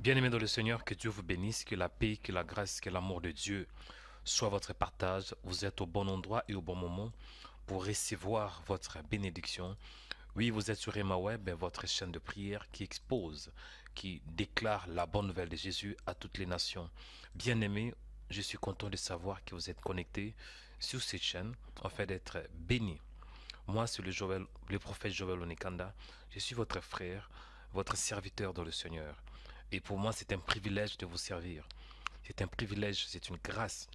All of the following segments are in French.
Bien-aimés dans le Seigneur, que Dieu vous bénisse, que la paix, que la grâce, que l'amour de Dieu soit votre partage. Vous êtes au bon endroit et au bon moment pour recevoir votre bénédiction. Oui, vous êtes sur Rema Web, votre chaîne de prière qui expose, qui déclare la bonne nouvelle de Jésus à toutes les nations. Bien-aimés, je suis content de savoir que vous êtes connectés sur cette chaîne afin d'être bénis. Moi, c'est le prophète Joël Onikanda. Je suis votre frère, votre serviteur dans le Seigneur. Et pour moi, c'est un privilège de vous servir. C'est un privilège, c'est une grâce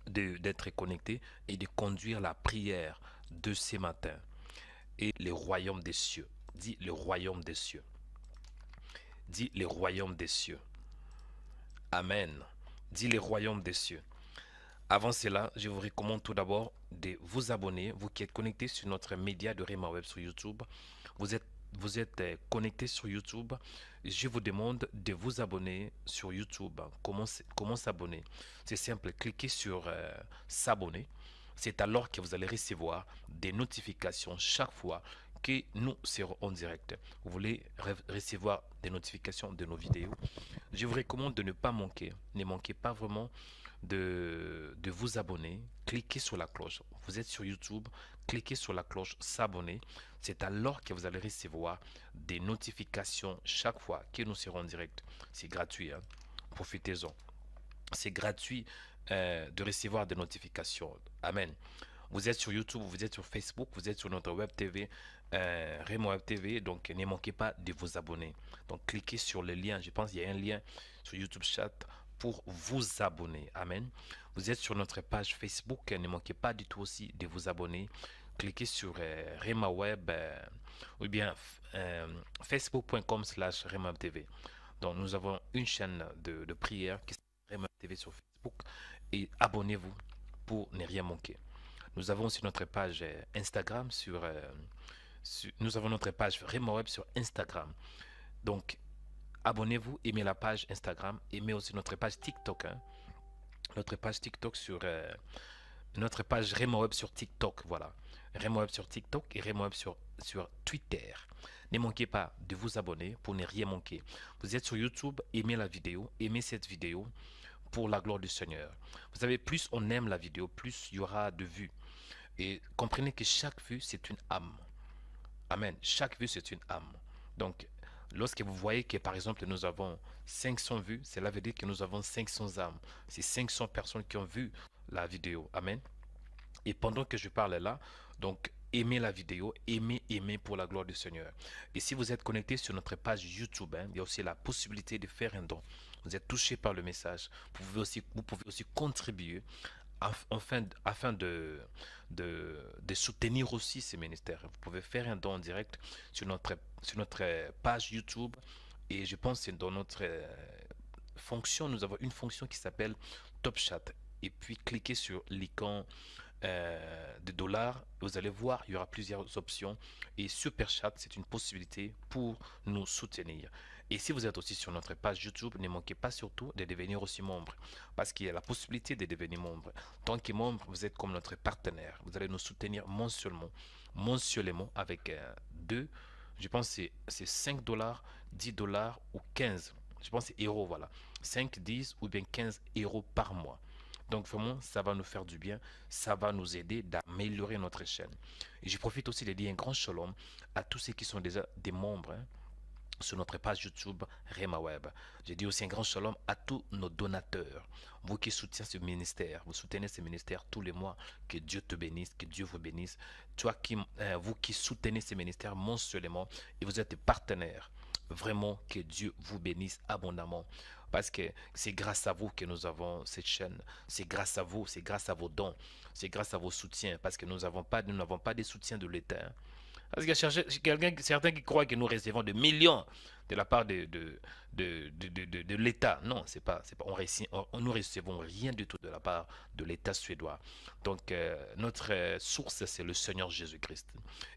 d'être connecté et de conduire la prière de ces matins. Et le royaume des cieux. Dis le royaume des cieux. Dis le royaume des cieux. Amen. Dis le royaume des cieux. Avant cela, je vous recommande tout d'abord de vous abonner, vous qui êtes connectés sur notre média de Rema Web sur YouTube. Vous êtes, vous êtes connectés sur YouTube. Je vous demande de vous abonner sur YouTube. Comment s'abonner? C'est simple, cliquez sur s'abonner. C'est alors que vous allez recevoir des notifications chaque fois que nous serons en direct. Vous voulez recevoir des notifications de nos vidéos. Je vous recommande de ne pas manquer. Ne manquez pas vraiment de vous abonner. Cliquez sur la cloche. Vous êtes sur YouTube, cliquez sur la cloche s'abonner. C'est alors que vous allez recevoir des notifications chaque fois que nous serons en direct. C'est gratuit, hein. Profitez-en. C'est gratuit de recevoir des notifications. Amen. Vous êtes sur YouTube, vous êtes sur Facebook, vous êtes sur notre Web TV, Remo Web TV. Donc, ne manquez pas de vous abonner. Donc, cliquez sur le lien. Je pense qu'il y a un lien sur YouTube Chat pour vous abonner. Amen. Vous êtes sur notre page Facebook. Ne manquez pas du tout aussi de vous abonner. Cliquez sur Rema Web ou bien facebook.com/Rema TV. Donc, nous avons une chaîne de prière qui s'appelle Rema TV sur Facebook. Et abonnez-vous pour ne rien manquer. Nous avons aussi notre page Instagram nous avons notre page Rema Web sur Instagram. Donc, abonnez-vous, aimez la page Instagram, aimez aussi notre page TikTok, hein. Notre page TikTok notre page Rema Web sur TikTok, voilà. Rema Web sur TikTok et Rema Web sur Twitter. Ne manquez pas de vous abonner pour ne rien manquer. Vous êtes sur YouTube, aimez la vidéo, aimez cette vidéo pour la gloire du Seigneur. Vous savez, plus on aime la vidéo, plus il y aura de vues. Et comprenez que chaque vue, c'est une âme. Amen. Chaque vue, c'est une âme. Donc, lorsque vous voyez que, par exemple, nous avons 500 vues, cela veut dire que nous avons 500 âmes. C'est 500 personnes qui ont vu la vidéo. Amen. Et pendant que je parle là, donc, aimez la vidéo, aimez pour la gloire du Seigneur. Et si vous êtes connecté sur notre page YouTube, hein, il y a aussi la possibilité de faire un don. Vous êtes touché par le message. Vous pouvez aussi contribuer afin de soutenir aussi ces ministères. Vous pouvez faire un don en direct sur notre page YouTube. Et je pense que dans notre fonction, nous avons une fonction qui s'appelle Top Chat. Et puis cliquez sur l'icône de dollars. Vous allez voir, il y aura plusieurs options. Et Super Chat, c'est une possibilité pour nous soutenir. Et si vous êtes aussi sur notre page YouTube, ne manquez pas surtout de devenir aussi membre. Parce qu'il y a la possibilité de devenir membre. Tant que membre, vous êtes comme notre partenaire. Vous allez nous soutenir mensuellement avec je pense que c'est 5 dollars, 10 dollars ou 15. Je pense que c'est euros, voilà. 5, 10 ou bien 15 euros par mois. Donc vraiment, ça va nous faire du bien, ça va nous aider d'améliorer notre chaîne. Et je profite aussi de dire un grand shalom à tous ceux qui sont déjà des membres, hein, sur notre page YouTube Rema Web. Je dis aussi un grand shalom à tous nos donateurs. Vous qui soutenez ce ministère, vous soutenez ce ministère tous les mois. Que Dieu te bénisse, que Dieu vous bénisse. Vous qui soutenez ce ministère mensuellement et vous êtes des partenaires. Vraiment que Dieu vous bénisse abondamment. Parce que c'est grâce à vous que nous avons cette chaîne. C'est grâce à vous, c'est grâce à vos dons, c'est grâce à vos soutiens. Parce que nous n'avons pas de soutien de l'État, hein. Parce qu'il y a certains qui croient que nous recevons des millions de la part de l'État. Non, c'est pas, nous recevons rien du tout de la part de l'État suédois. Donc, notre source, c'est le Seigneur Jésus-Christ.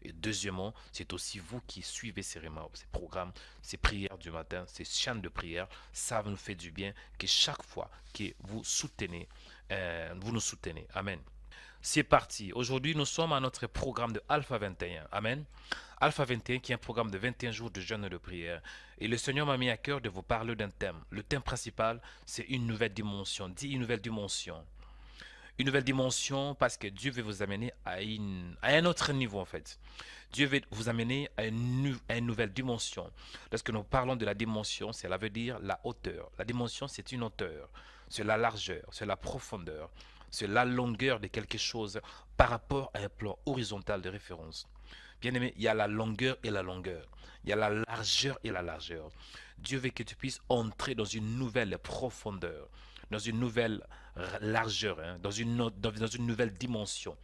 Et deuxièmement, c'est aussi vous qui suivez ces remarques, ces programmes, ces prières du matin, ces chaînes de prière. Ça nous fait du bien que chaque fois que vous nous soutenez. Amen. C'est parti. Aujourd'hui, nous sommes à notre programme de Alpha 21. Amen. Alpha 21 qui est un programme de 21 jours de jeûne et de prière. Et le Seigneur m'a mis à cœur de vous parler d'un thème. Le thème principal, c'est une nouvelle dimension. Dis une nouvelle dimension. Une nouvelle dimension parce que Dieu veut vous amener à un autre niveau en fait. Dieu veut vous amener à une nouvelle dimension. Lorsque nous parlons de la dimension, cela veut dire la hauteur. La dimension, c'est une hauteur. C'est la largeur, c'est la profondeur, c'est la longueur de quelque chose par rapport à un plan horizontal de référence. Bien aimé, il y a la longueur et la longueur. Il y a la largeur et la largeur. Dieu veut que tu puisses entrer dans une nouvelle profondeur, dans une nouvelle largeur, hein, dans une nouvelle dimension.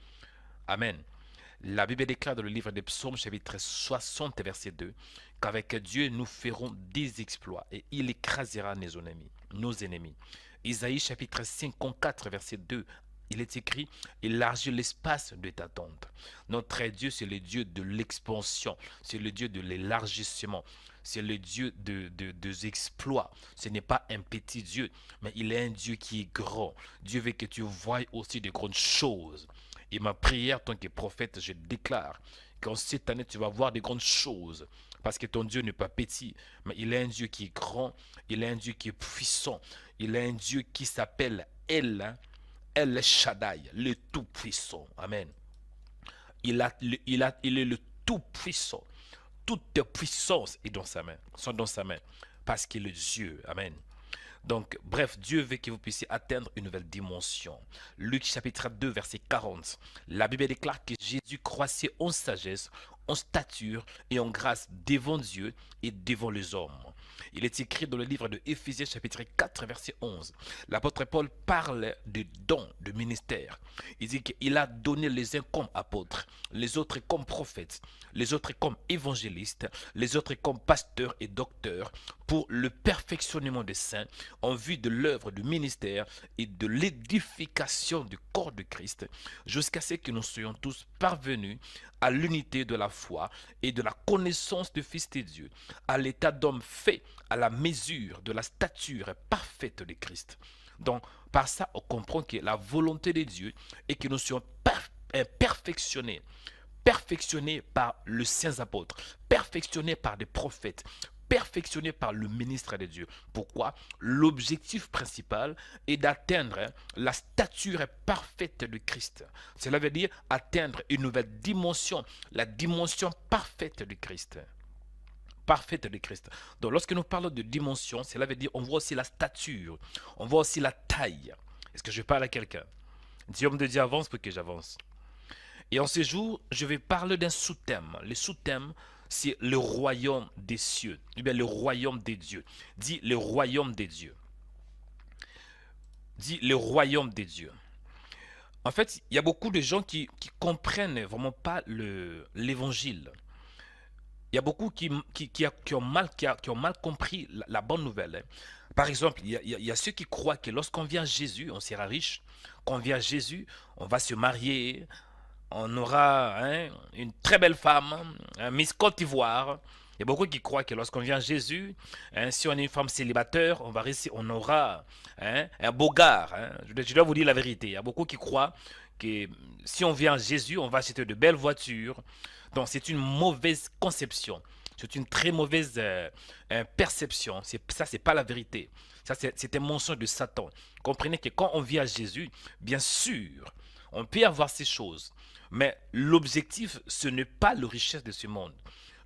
Amen. La Bible déclare dans le livre des Psaumes, chapitre 60, verset 2, qu'avec Dieu nous ferons des exploits et il écrasera nos ennemis. Isaïe chapitre 54, verset 2, il est écrit, élargis l'espace de ta tente. Notre Dieu, c'est le Dieu de l'expansion, c'est le Dieu de l'élargissement, c'est le Dieu des exploits. Ce n'est pas un petit Dieu, mais il est un Dieu qui est grand. Dieu veut que tu voies aussi de grandes choses. Et ma prière, en tant que prophète, je déclare qu'en cette année, tu vas voir de grandes choses. Parce que ton Dieu n'est pas petit, mais il est un Dieu qui est grand, il est un Dieu qui est puissant, il est un Dieu qui s'appelle El Shaddai, le Tout-Puissant. Amen. Il est le Tout-Puissant. Toute puissance est dans sa main, sont dans sa main, parce qu'il est Dieu. Amen. Donc, bref, Dieu veut que vous puissiez atteindre une nouvelle dimension. Luc chapitre 2, verset 40. La Bible déclare que Jésus croissait en sagesse, en stature et en grâce devant Dieu et devant les hommes. Il est écrit dans le livre de Éphésiens chapitre 4, verset 11. L'apôtre Paul parle des dons de ministère. Il dit qu'il a donné les uns comme apôtres, les autres comme prophètes, les autres comme évangélistes, les autres comme pasteurs et docteurs, pour le perfectionnement des saints, en vue de l'œuvre du ministère et de l'édification du corps de Christ, jusqu'à ce que nous soyons tous parvenus à l'unité de la foi et de la connaissance du Fils de Dieu, à l'état d'homme fait à la mesure de la stature parfaite de Christ. Donc, par ça, on comprend que la volonté de Dieu est que nous soyons perfectionnés, perfectionnés par le saints apôtres, perfectionnés par des prophètes, perfectionné par le ministre de Dieu. Pourquoi? L'objectif principal est d'atteindre la stature parfaite de Christ. Cela veut dire atteindre une nouvelle dimension, la dimension parfaite de Christ. Parfaite de Christ. Donc lorsque nous parlons de dimension, cela veut dire on voit aussi la stature, on voit aussi la taille. Est-ce que je parle à quelqu'un? Dis homme de Dieu, avance pour que j'avance. Et en ce jour, je vais parler d'un sous-thème. Le sous-thème, c'est le royaume des cieux. Ou bien le royaume des dieux. Dis le royaume des dieux. Dis le royaume des dieux. En fait, il y a beaucoup de gens qui comprennent vraiment pas l'évangile. Il y a beaucoup qui ont mal compris la bonne nouvelle. Par exemple, il y a ceux qui croient que lorsqu'on vient à Jésus, on sera riche. Quand on vient à Jésus, on va se marier, on aura une très belle femme, Miss Côte d'Ivoire. Il y a beaucoup qui croient que lorsqu'on vient à Jésus, si on est une femme célibataire, on aura un beau gars. Je dois vous dire la vérité. Il y a beaucoup qui croient que si on vient à Jésus, on va acheter de belles voitures. Donc c'est une mauvaise conception. C'est une très mauvaise perception. Ça, c'est pas la vérité. Ça, c'est un mensonge de Satan. Comprenez que quand on vient à Jésus, bien sûr, on peut avoir ces choses. Mais l'objectif, ce n'est pas la richesse de ce monde.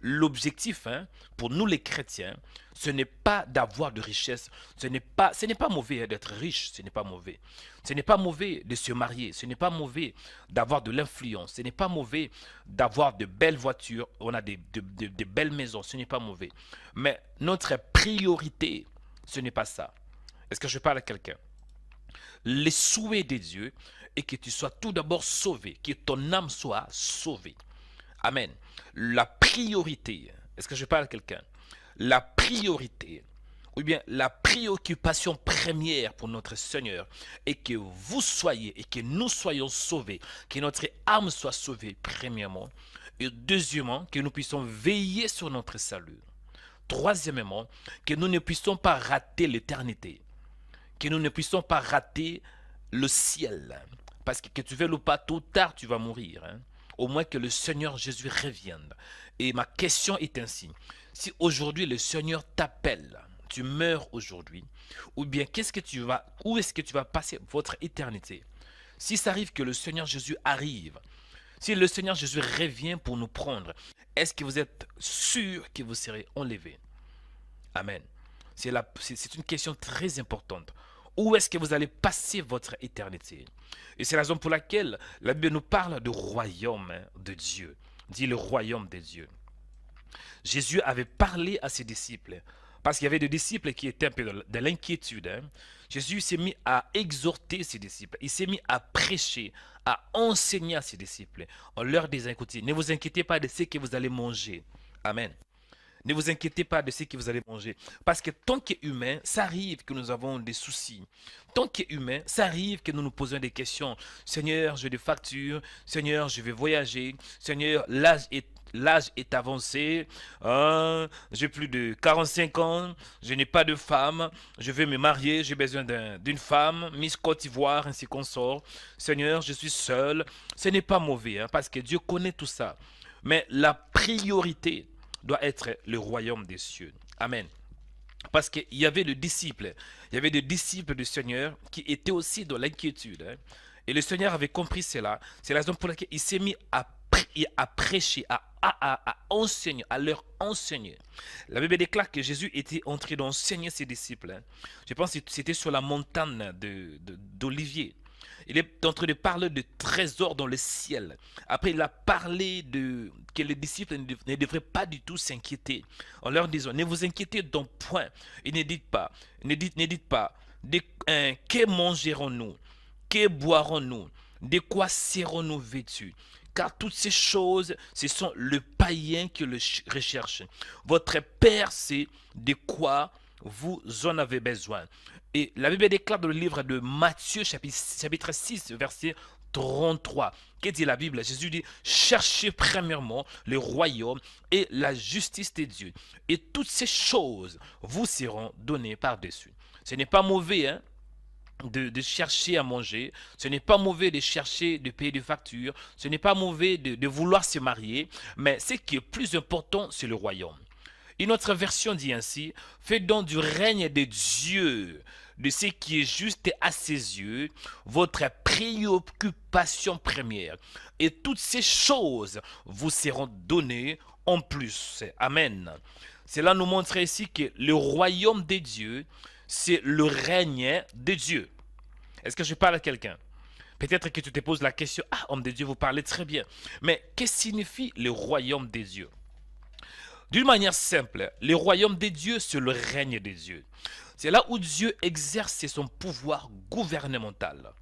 L'objectif, pour nous les chrétiens, ce n'est pas d'avoir de richesse. Ce n'est pas mauvais d'être riche, ce n'est pas mauvais. Ce n'est pas mauvais de se marier, ce n'est pas mauvais d'avoir de l'influence, ce n'est pas mauvais d'avoir de belles voitures, on a de belles maisons, ce n'est pas mauvais. Mais notre priorité, ce n'est pas ça. Est-ce que je parle à quelqu'un? Les souhaits de Dieu est que tu sois tout d'abord sauvé, que ton âme soit sauvée. Amen. La priorité, est-ce que je parle à quelqu'un? La priorité, ou bien la préoccupation première pour notre Seigneur est que vous soyez et que nous soyons sauvés, que notre âme soit sauvée premièrement, et deuxièmement, que nous puissions veiller sur notre salut. Troisièmement, que nous ne puissions pas rater l'éternité, que nous ne puissions pas rater le ciel. parce que tu veuilles ou pas, tôt ou tard, tu vas mourir. Hein. Au moins que le Seigneur Jésus revienne. Et ma question est ainsi. Si aujourd'hui le Seigneur t'appelle, tu meurs aujourd'hui, ou bien où est-ce que tu vas passer votre éternité? Si ça arrive que le Seigneur Jésus arrive, si le Seigneur Jésus revient pour nous prendre, est-ce que vous êtes sûr que vous serez enlevés? Amen. C'est une question très importante. Où est-ce que vous allez passer votre éternité? Et c'est la raison pour laquelle la Bible nous parle du royaume de Dieu. Dit le royaume de Dieu. Jésus avait parlé à ses disciples, parce qu'il y avait des disciples qui étaient un peu de l'inquiétude. Hein. Jésus s'est mis à exhorter ses disciples, il s'est mis à prêcher, à enseigner à ses disciples, en leur disant, écoutez, ne vous inquiétez pas de ce que vous allez manger. Amen. Ne vous inquiétez pas de ce que vous allez manger. Parce que tant qu'humain, ça arrive que nous avons des soucis. Tant qu'humain, ça arrive que nous nous posons des questions. Seigneur, j'ai des factures. Seigneur, je vais voyager. Seigneur, l'âge est avancé. J'ai plus de 45 ans. Je n'ai pas de femme. Je vais me marier. J'ai besoin d'une femme. Miss Côte d'Ivoire, ainsi qu'on sort. Seigneur, je suis seul. Ce n'est pas mauvais, hein, parce que Dieu connaît tout ça. Mais la priorité doit être le royaume des cieux. Amen. Parce qu'il y avait des disciples du Seigneur qui étaient aussi dans l'inquiétude. Hein. Et le Seigneur avait compris cela. C'est la raison pour laquelle il s'est mis à prêcher, à enseigner, à leur enseigner. La Bible déclare que Jésus était entré d'enseigner ses disciples. Hein. Je pense que c'était sur la montagne d'Olivier. Il est en train de parler de trésors dans le ciel. Après, il a parlé que les disciples ne devraient pas du tout s'inquiéter. En leur disant, ne vous inquiétez donc point. Et ne dites pas, que mangerons-nous? Que boirons-nous? De quoi serons-nous vêtus? Car toutes ces choses, ce sont le païen qui le recherche. Votre Père sait de quoi vous en avez besoin. Et la Bible déclare dans le livre de Matthieu, chapitre 6, verset 33. Qu'est-ce que dit la Bible? Jésus dit, cherchez premièrement le royaume et la justice de Dieu. Et toutes ces choses vous seront données par-dessus. Ce n'est pas mauvais, hein, de chercher à manger. Ce n'est pas mauvais de chercher de payer des factures. Ce n'est pas mauvais de vouloir se marier. Mais ce qui est plus important, c'est le royaume. Une autre version dit ainsi, faites donc du règne de Dieu, de ce qui est juste à ses yeux, votre préoccupation première. Et toutes ces choses vous seront données en plus. Amen. Cela nous montre ici que le royaume de Dieu, c'est le règne de Dieu. Est-ce que je parle à quelqu'un? Peut-être que tu te poses la question, ah, homme de Dieu, vous parlez très bien. Mais qu'est-ce que signifie le royaume de Dieu? D'une manière simple, le royaume de Dieu, c'est le règne de Dieu. C'est là où Dieu exerce son pouvoir gouvernemental.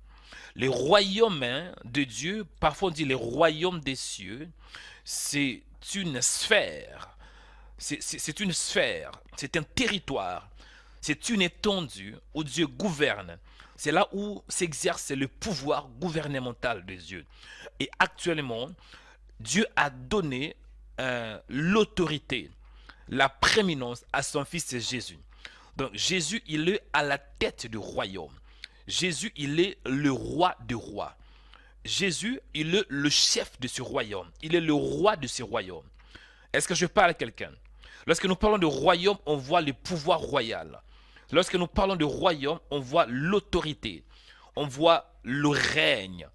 Le royaume de Dieu, parfois on dit le royaume des cieux, c'est une sphère. C'est une sphère, c'est un territoire, c'est une étendue où Dieu gouverne. C'est là où s'exerce le pouvoir gouvernemental de Dieu. Et actuellement, Dieu a donné l'autorité, la prééminence à son fils Jésus. Donc Jésus, il est à la tête du royaume. Jésus, il est le roi des rois. Jésus, il est le chef de ce royaume. Il est le roi de ce royaume. Est-ce que je parle à quelqu'un? Lorsque nous parlons de royaume, on voit le pouvoir royal. Lorsque nous parlons de royaume, on voit l'autorité. On voit le règne.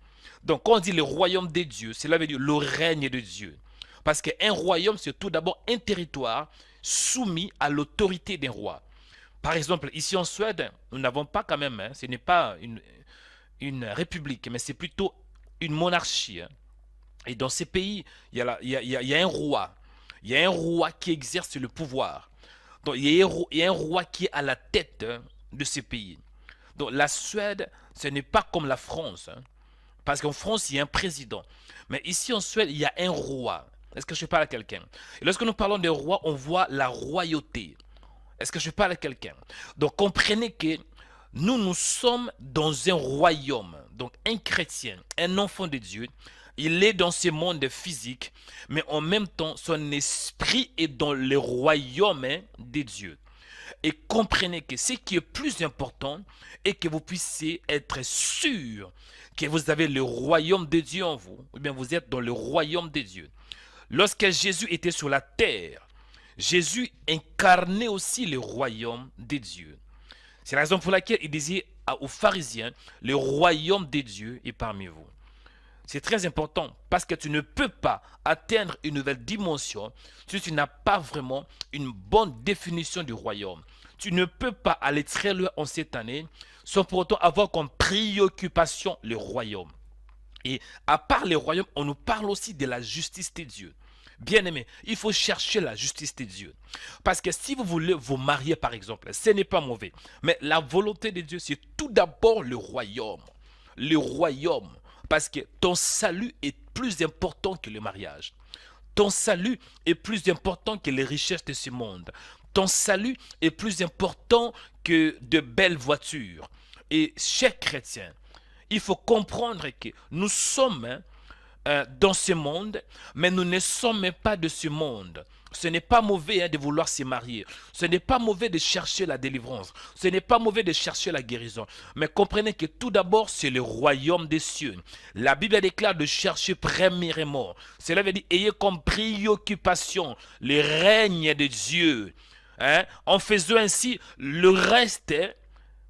Donc quand on dit le royaume de Dieu, cela veut dire le règne de Dieu. Parce qu'un royaume, c'est tout d'abord un territoire soumis à l'autorité d'un roi. Par exemple, ici en Suède, nous n'avons pas quand même, ce n'est pas une république, mais c'est plutôt une monarchie. Et dans ces pays, il y a un roi. Il y a un roi qui exerce le pouvoir. Donc il y a un roi qui est à la tête de ces pays. Donc la Suède, ce n'est pas comme la France. Parce qu'en France, il y a un président. Mais ici en Suède, il y a un roi. Est-ce que je parle à quelqu'un? Et lorsque nous parlons de roi, on voit la royauté. Est-ce que je parle à quelqu'un? Donc comprenez que nous sommes dans un royaume. Donc un chrétien, un enfant de Dieu, il est dans ce monde physique, mais en même temps, son esprit est dans le royaume de Dieu. et comprenez que ce qui est plus important est que vous puissiez être sûr que vous avez le royaume de Dieu en vous, ou bien vous êtes dans le royaume de Dieu. Lorsque Jésus était sur la terre, Jésus incarnait aussi le royaume de Dieu. C'est la raison pour laquelle il disait aux pharisiens, le royaume de Dieu est parmi vous. C'est très important parce que tu ne peux pas atteindre une nouvelle dimension si tu n'as pas vraiment une bonne définition du royaume. Tu ne peux pas aller très loin en cette année sans pour autant avoir comme préoccupation le royaume. Et à part le royaume, on nous parle aussi de la justice de Dieu. Bien aimé, il faut chercher la justice de Dieu. Parce que si vous voulez vous marier par exemple, ce n'est pas mauvais. Mais la volonté de Dieu, c'est tout d'abord le royaume. Le royaume. Parce que ton salut est plus important que le mariage. Ton salut est plus important que les richesses de ce monde. Ton salut est plus important que de belles voitures. Et chers chrétiens, il faut comprendre que nous sommes dans ce monde, mais nous ne sommes pas de ce monde. Ce n'est pas mauvais de vouloir se marier. Ce n'est pas mauvais de chercher la délivrance. Ce n'est pas mauvais de chercher la guérison. Mais comprenez que tout d'abord, c'est le royaume des cieux. La Bible déclare de chercher premièrement. Cela veut dire, ayez comme préoccupation le règne de Dieu. En faisant ainsi, le reste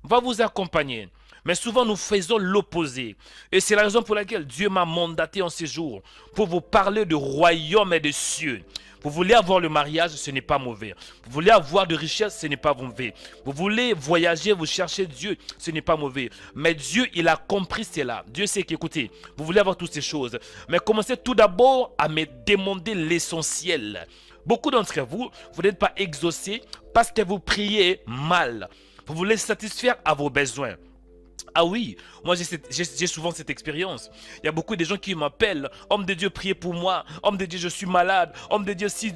va vous accompagner. Mais souvent, nous faisons l'opposé. Et c'est la raison pour laquelle Dieu m'a mandaté en ces jours pour vous parler de royaume et de cieux. Vous voulez avoir le mariage, ce n'est pas mauvais. Vous voulez avoir de richesse, ce n'est pas mauvais. Vous voulez voyager, vous cherchez Dieu, ce n'est pas mauvais. Mais Dieu, il a compris cela. Dieu sait qu'écoutez, vous voulez avoir toutes ces choses. Mais commencez tout d'abord à me demander l'essentiel. Beaucoup d'entre vous, vous n'êtes pas exaucés parce que vous priez mal. Vous voulez satisfaire à vos besoins. Ah oui, moi j'ai souvent cette expérience. Il y a beaucoup de gens qui m'appellent. Homme de Dieu, priez pour moi. Homme de Dieu, je suis malade. Homme de Dieu, s'il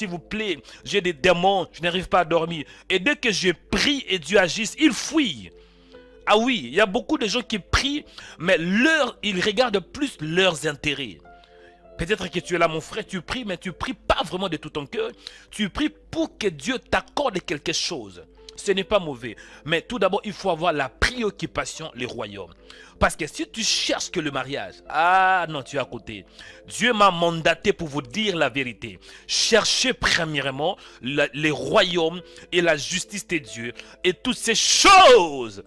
vous plaît, j'ai des démons, je n'arrive pas à dormir. Et dès que je prie et Dieu agisse, il fuit. Ah oui, il y a beaucoup de gens qui prient, mais ils regardent plus leurs intérêts. Peut-être que tu es là, mon frère, tu pries, mais tu pries pas vraiment de tout ton cœur. Tu pries pour que Dieu t'accorde quelque chose. Ce n'est pas mauvais. Mais tout d'abord, il faut avoir la préoccupation, le royaume. Parce que si tu cherches que le mariage, ah non, tu es à côté. Dieu m'a mandaté pour vous dire la vérité. Cherchez premièrement les royaumes et la justice de Dieu. Et toutes ces choses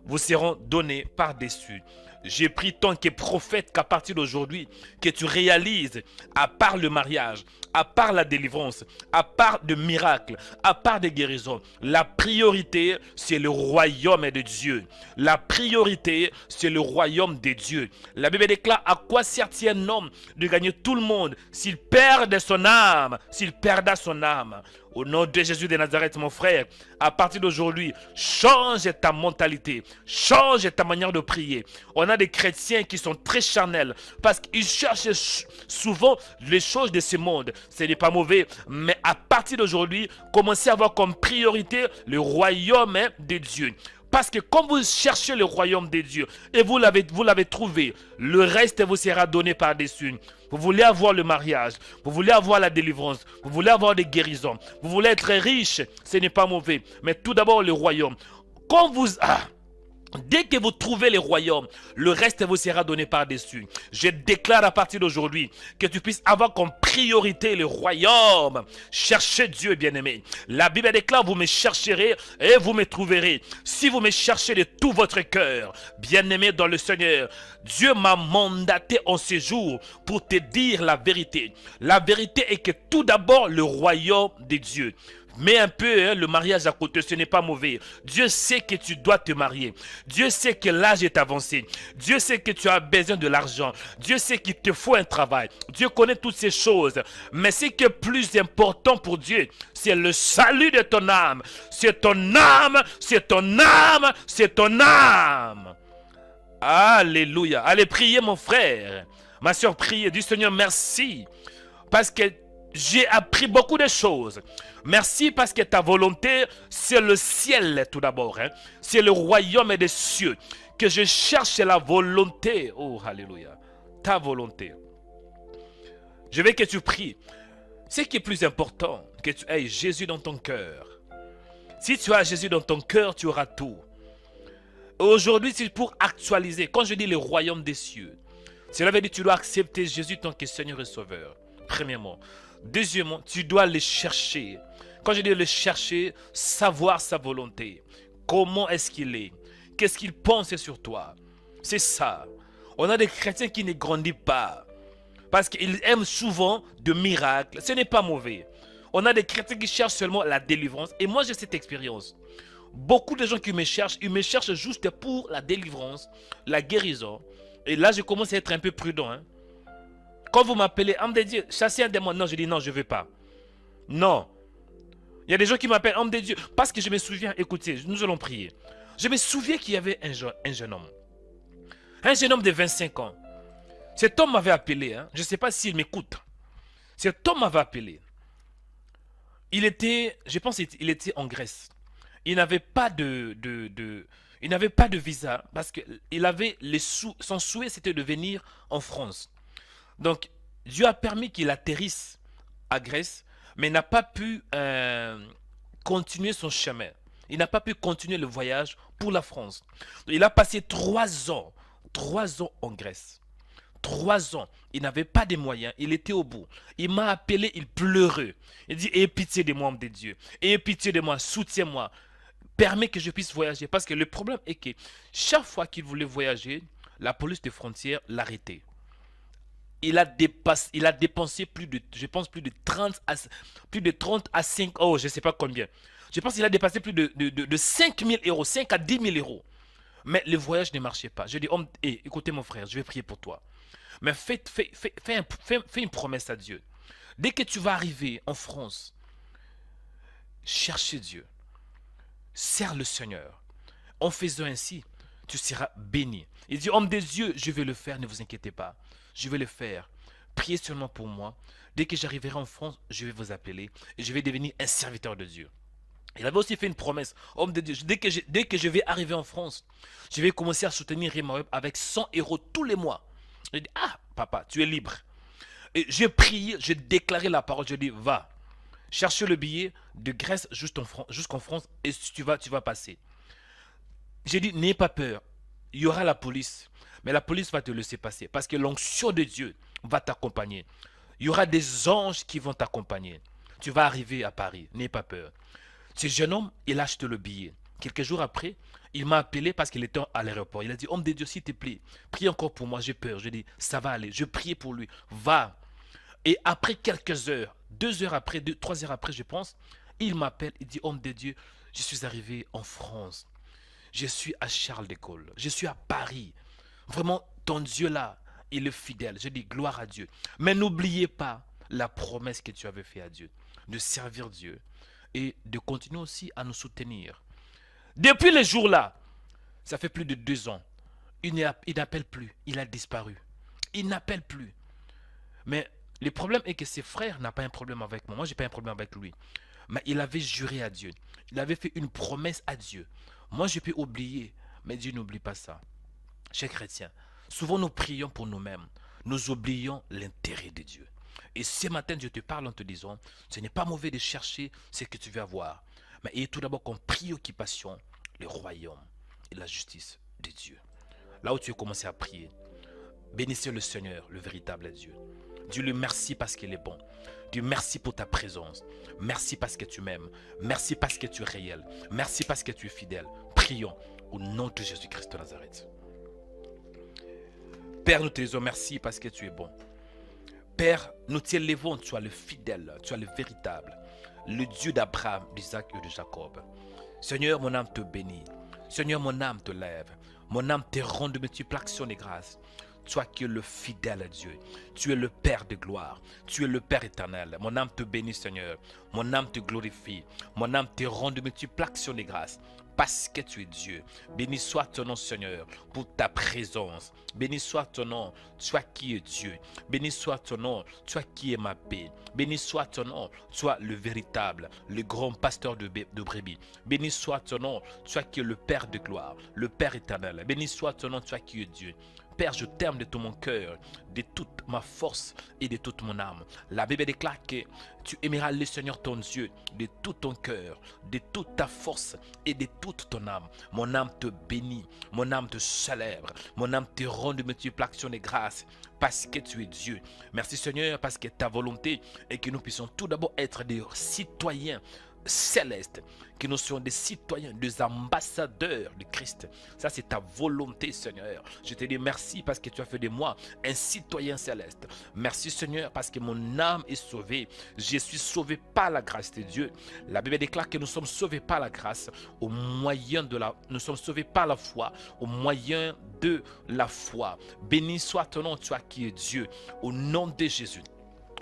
vous seront données par-dessus. J'ai pris tant que prophète qu'à partir d'aujourd'hui, que tu réalises, à part le mariage, à part la délivrance, à part de miracles, à part des guérisons, la priorité, c'est le royaume de Dieu. La priorité, c'est le royaume de Dieu. La Bible déclare, à quoi sert-il un homme de gagner tout le monde s'il perd son âme, s'il perdra son âme? Au nom de Jésus de Nazareth, mon frère, à partir d'aujourd'hui, change ta mentalité, change ta manière de prier. On a des chrétiens qui sont très charnels parce qu'ils cherchent souvent les choses de ce monde. Ce n'est pas mauvais, mais à partir d'aujourd'hui, commencez à avoir comme priorité le royaume de Dieu. Parce que quand vous cherchez le royaume de Dieu et vous l'avez trouvé, le reste vous sera donné par-dessus. Vous voulez avoir le mariage, vous voulez avoir la délivrance, vous voulez avoir des guérisons, vous voulez être riche, ce n'est pas mauvais. Mais tout d'abord le royaume. Dès que vous trouvez le royaume, le reste vous sera donné par-dessus. Je déclare à partir d'aujourd'hui que tu puisses avoir comme priorité le royaume. Cherchez Dieu, bien-aimé. La Bible déclare, vous me chercherez et vous me trouverez. Si vous me cherchez de tout votre cœur, bien-aimé dans le Seigneur, Dieu m'a mandaté en ce jour pour te dire la vérité. La vérité est que tout d'abord le royaume de Dieu. Mets un peu le mariage à côté, ce n'est pas mauvais. Dieu sait que tu dois te marier. Dieu sait que l'âge est avancé. Dieu sait que tu as besoin de l'argent. Dieu sait qu'il te faut un travail. Dieu connaît toutes ces choses. Mais ce qui est plus important pour Dieu, c'est le salut de ton âme. C'est ton âme, c'est ton âme, c'est ton âme. Alléluia. Allez prier mon frère. Ma soeur, priez. Dis Seigneur merci. Parce que j'ai appris beaucoup de choses. Merci parce que ta volonté, c'est le ciel tout d'abord. C'est le royaume des cieux. Que je cherche la volonté. Oh, alléluia. Ta volonté. Je veux que tu pries. Ce qui est plus important, que tu aies Jésus dans ton cœur. Si tu as Jésus dans ton cœur, tu auras tout. Aujourd'hui, c'est pour actualiser. Quand je dis le royaume des cieux, cela veut dire que tu dois accepter Jésus tant que Seigneur et Sauveur. Premièrement. Deuxièmement, tu dois le chercher. Quand je dis le chercher, savoir sa volonté. Comment est-ce qu'il est? Qu'est-ce qu'il pense sur toi? C'est ça. On a des chrétiens qui ne grandissent pas. Parce qu'ils aiment souvent de miracles. Ce n'est pas mauvais. On a des chrétiens qui cherchent seulement la délivrance. Et moi, j'ai cette expérience. Beaucoup de gens qui me cherchent, ils me cherchent juste pour la délivrance, la guérison. Et là, je commence à être un peu prudent. Hein. Quand vous m'appelez, homme de Dieu, chasser un démon, non, je dis non, je ne veux pas. Non. Il y a des gens qui m'appellent homme de Dieu. Parce que je me souviens, écoutez, nous allons prier. Je me souviens qu'il y avait un jeune homme. Un jeune homme de 25 ans. Cet homme m'avait appelé. Hein. Je ne sais pas s'il m'écoute. Cet homme m'avait appelé. Il était, je pense qu'il était en Grèce. Il n'avait pas il n'avait pas de visa parce que il avait son souhait c'était de venir en France. Donc Dieu a permis qu'il atterrisse à Grèce, mais n'a pas pu continuer son chemin. Il n'a pas pu continuer le voyage pour la France. Donc, il a passé 3 ans en Grèce. 3 ans, il n'avait pas de moyens, il était au bout. Il m'a appelé, il pleurait. Il dit, aie pitié de moi, homme de Dieu. Aie pitié de moi, soutiens-moi. Permets que je puisse voyager. Parce que le problème est que chaque fois qu'il voulait voyager, la police de frontières l'arrêtait. Il a dépensé plus de, je pense, plus de 30 à 5 euros, je ne sais pas combien. Je pense qu'il a dépassé plus de 5 000 euros, 5 à 10 000 euros. Mais le voyage ne marchait pas. Je dis, écoutez mon frère, je vais prier pour toi. Mais fais une promesse à Dieu. Dès que tu vas arriver en France, cherchez Dieu. Sers le Seigneur. En faisant ainsi, tu seras béni. Il dit, homme de Dieu, je vais le faire, ne vous inquiétez pas. Je vais le faire. Priez seulement pour moi. Dès que j'arriverai en France, je vais vous appeler et je vais devenir un serviteur de Dieu. Il avait aussi fait une promesse. Homme de Dieu, dès que je vais arriver en France, je vais commencer à soutenir Rima Web avec 100 euros tous les mois. Je dis, ah, papa, tu es libre. Et j'ai prié, j'ai déclaré la parole, je dis, va, chercher le billet de Grèce jusqu'en France et tu vas passer. J'ai dit, n'aie pas peur, il y aura la police, mais la police va te laisser passer parce que l'onction de Dieu va t'accompagner. Il y aura des anges qui vont t'accompagner. Tu vas arriver à Paris, n'aie pas peur. Ce jeune homme, il a acheté le billet. Quelques jours après, il m'a appelé parce qu'il était à l'aéroport. Il a dit, homme de Dieu, s'il te plaît, prie encore pour moi, j'ai peur. Je dis, ça va aller. Je priais pour lui. Va. Et après quelques heures, 2 heures après, 3 heures après, je pense, il m'appelle, il dit, homme de Dieu, je suis arrivé en France. Je suis à Charles de Gaulle. Je suis à Paris. Vraiment, ton Dieu là, il est fidèle. Je dis, gloire à Dieu. Mais n'oubliez pas la promesse que tu avais faite à Dieu, de servir Dieu et de continuer aussi à nous soutenir. Depuis les jours-là, ça fait plus de 2 ans, il n'appelle plus, il a disparu. Il n'appelle plus. Mais le problème est que ses frères n'ont pas un problème avec moi. Moi, je n'ai pas un problème avec lui. Mais il avait juré à Dieu. Il avait fait une promesse à Dieu. Moi, je peux oublier, mais Dieu n'oublie pas ça. Chers chrétiens, souvent nous prions pour nous-mêmes. Nous oublions l'intérêt de Dieu. Et ce matin, je te parle en te disant, ce n'est pas mauvais de chercher ce que tu veux avoir. Mais ayez tout d'abord comme préoccupation le royaume et la justice de Dieu. Là où tu as commencé à prier, bénissez le Seigneur, le véritable Dieu. Dieu lui merci parce qu'il est bon. Dieu merci pour ta présence. Merci parce que tu m'aimes. Merci parce que tu es réel. Merci parce que tu es fidèle. Prions au nom de Jésus-Christ de Nazareth. Père, nous te disons merci parce que tu es bon. Père, nous t'élevons, tu es le fidèle, tu es le véritable, le Dieu d'Abraham, d'Isaac et de Jacob. Seigneur, mon âme te bénit. Seigneur, mon âme te lève. Mon âme te rend de multiples actions de grâce. Toi qui es le fidèle Dieu, tu es le Père de gloire, tu es le Père éternel. Mon âme te bénit, Seigneur. Mon âme te glorifie. Mon âme te rend de multiples actions de grâce. Parce que tu es Dieu. Béni soit ton nom, Seigneur, pour ta présence. Béni soit ton nom, toi qui es Dieu. Béni soit ton nom, toi qui es ma paix. Béni soit ton nom, toi le véritable, le grand pasteur de brebis. Béni soit ton nom, toi qui es le Père de gloire, le Père éternel. Béni soit ton nom, toi qui es Dieu. Père, je t'aime de tout mon cœur, de toute ma force et de toute mon âme. La Bible déclare que tu aimeras le Seigneur ton Dieu de tout ton cœur, de toute ta force et de toute ton âme. Mon âme te bénit, mon âme te célèbre, mon âme te rend de multiples actions de grâce parce que tu es Dieu. Merci Seigneur parce que ta volonté est que nous puissions tout d'abord être des citoyens céleste, que nous soyons des citoyens, des ambassadeurs de Christ. Ça, c'est ta volonté, Seigneur. Je te dis merci parce que tu as fait de moi un citoyen céleste. Merci, Seigneur, parce que mon âme est sauvée. Je suis sauvé par la grâce de Dieu. La Bible déclare que nous sommes sauvés par la grâce au moyen de la... Nous sommes sauvés par la foi, au moyen de la foi. Béni soit ton nom, toi qui es Dieu, au nom de Jésus.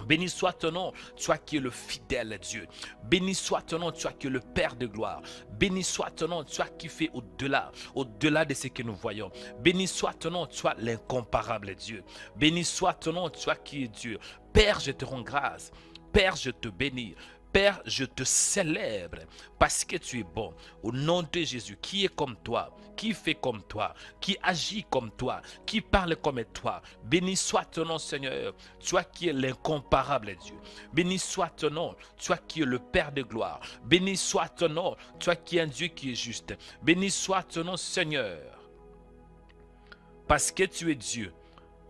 Béni soit ton nom, toi qui es le fidèle Dieu. Béni soit ton nom, toi qui es le Père de gloire. Béni soit ton nom, toi qui fais au-delà de ce que nous voyons. Béni soit ton nom, toi l'incomparable Dieu. Béni soit ton nom, toi qui es Dieu. Père, je te rends grâce. Père, je te bénis. Père, je te célèbre parce que tu es bon. Au nom de Jésus, qui est comme toi, qui fait comme toi, qui agit comme toi, qui parle comme toi. Béni soit ton nom, Seigneur, toi qui es l'incomparable Dieu. Béni soit ton nom, toi qui es le Père de gloire. Béni soit ton nom, toi qui es un Dieu qui est juste. Béni soit ton nom, Seigneur, parce que tu es Dieu.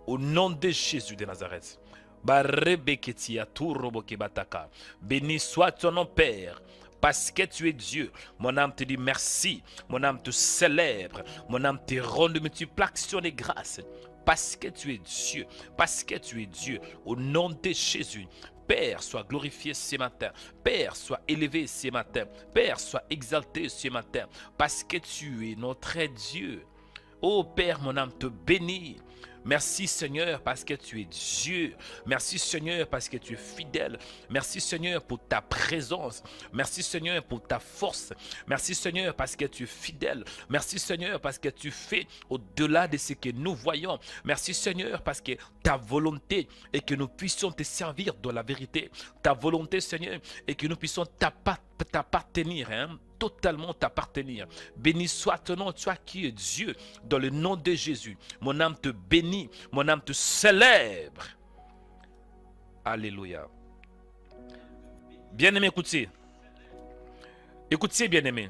Au nom de Jésus de Nazareth. Béni soit ton nom, Père, parce que tu es Dieu. Mon âme te dit merci, mon âme te célèbre, mon âme te rend de multiples actions de grâce, parce que tu es Dieu, parce que tu es Dieu. Au nom de Jésus, Père, sois glorifié ce matin. Père, sois élevé ce matin. Père, sois exalté ce matin, parce que tu es notre Dieu. Oh Père, mon âme te bénit. Merci Seigneur parce que tu es Dieu. Merci Seigneur parce que tu es fidèle. Merci Seigneur pour ta présence. Merci Seigneur pour ta force. Merci Seigneur parce que tu es fidèle. Merci Seigneur parce que tu fais au-delà de ce que nous voyons. Merci Seigneur parce que ta volonté est que nous puissions te servir dans la vérité. Ta volonté Seigneur est que nous puissions t'appartenir, totalement t'appartenir. Béni soit ton nom, toi qui es Dieu, dans le nom de Jésus. Mon âme te bénit, mon âme te célèbre. Alléluia. Bien-aimé, écoutez. Écoutez, bien-aimé.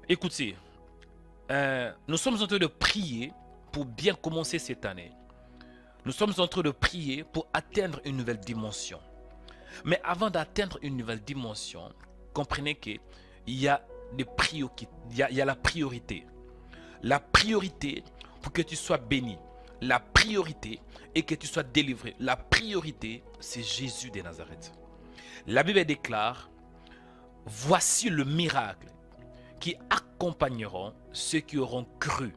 Écoutez. Nous sommes en train de prier pour bien commencer cette année. Nous sommes en train de prier pour atteindre une nouvelle dimension. Mais avant d'atteindre une nouvelle dimension, comprenez qu'il y a des priorités. Il y a la priorité. La priorité pour que tu sois béni. La priorité est que tu sois délivré. La priorité, c'est Jésus de Nazareth. La Bible déclare, voici le miracle qui accompagneront ceux qui auront cru.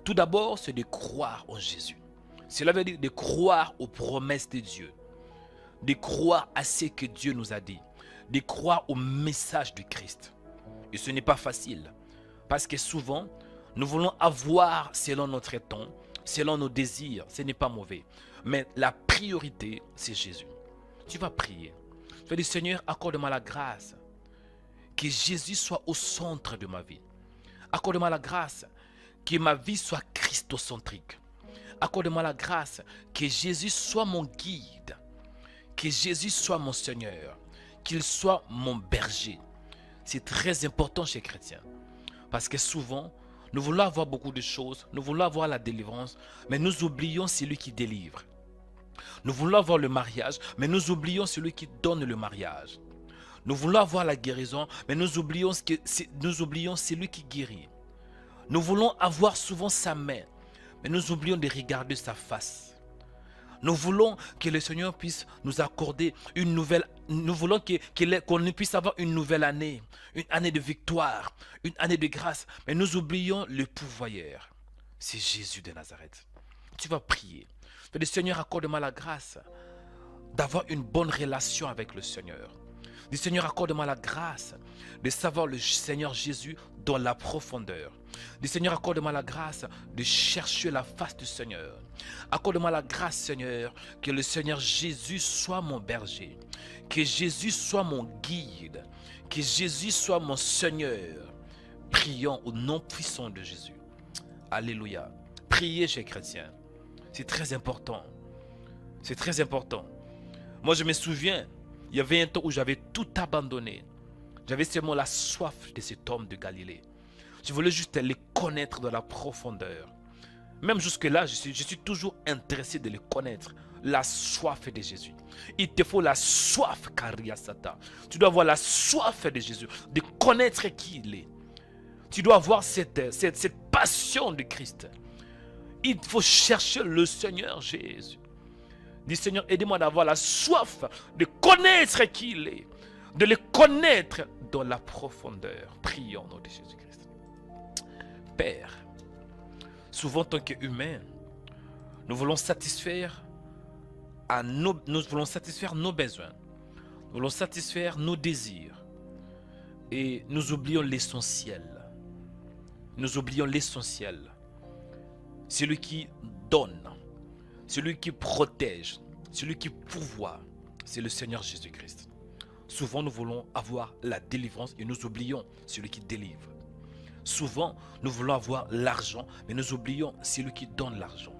Tout d'abord, c'est de croire en Jésus. Cela veut dire de croire aux promesses de Dieu. De croire à ce que Dieu nous a dit. De croire au message du Christ. Et ce n'est pas facile. Parce que souvent, nous voulons avoir selon notre temps, selon nos désirs. Ce n'est pas mauvais. Mais la priorité, c'est Jésus. Tu vas prier. Tu vas dire, Seigneur, accorde-moi la grâce. Que Jésus soit au centre de ma vie. Accorde-moi la grâce. Que ma vie soit christocentrique. Accorde-moi la grâce. Que Jésus soit mon guide. Que Jésus soit mon Seigneur. Qu'il soit mon berger. C'est très important chez les chrétiens. Parce que souvent, nous voulons avoir beaucoup de choses. Nous voulons avoir la délivrance. Mais nous oublions celui qui délivre. Nous voulons avoir le mariage. Mais nous oublions celui qui donne le mariage. Nous voulons avoir la guérison. Mais nous oublions celui qui guérit. Nous voulons avoir souvent sa main. Mais nous oublions de regarder sa face. Nous voulons que le Seigneur puisse nous accorder une nouvelle. Nous voulons qu'on puisse avoir une nouvelle année. Une année de victoire. Une année de grâce. Mais nous oublions le pourvoyeur. C'est Jésus de Nazareth. Tu vas prier. Tu vas dire, Seigneur, accorde-moi la grâce d'avoir une bonne relation avec le Seigneur. Dis, Seigneur, accorde-moi la grâce de savoir le Seigneur Jésus dans la profondeur. Dis, Seigneur, accorde-moi la grâce de chercher la face du Seigneur. Accorde-moi la grâce, Seigneur, que le Seigneur Jésus soit mon berger. Que Jésus soit mon guide. Que Jésus soit mon Seigneur. Prions au nom puissant de Jésus. Alléluia. prier, chers chrétiens. C'est très important. C'est très important. Moi, je me souviens, il y avait un temps où j'avais tout abandonné. J'avais seulement la soif de cet homme de Galilée. Je voulais juste les connaître dans la profondeur. Même jusque-là, je suis toujours intéressé de les connaître. La soif de Jésus. Il te faut la soif, Kariasata. Tu dois avoir la soif de Jésus, de connaître qui il est. Tu dois avoir cette passion de Christ. Il faut chercher le Seigneur Jésus. Dis Seigneur, aidez-moi d'avoir la soif de connaître qui il est. De le connaître dans la profondeur. Prions au nom de Jésus-Christ. Père, souvent en tant qu'humains, nous voulons satisfaire nos besoins. Nous voulons satisfaire nos désirs. Et nous oublions l'essentiel. Nous oublions l'essentiel. Celui qui donne, celui qui protège, celui qui pourvoit, c'est le Seigneur Jésus-Christ. Souvent, nous voulons avoir la délivrance et nous oublions celui qui délivre. Souvent, nous voulons avoir l'argent, mais nous oublions celui qui donne l'argent.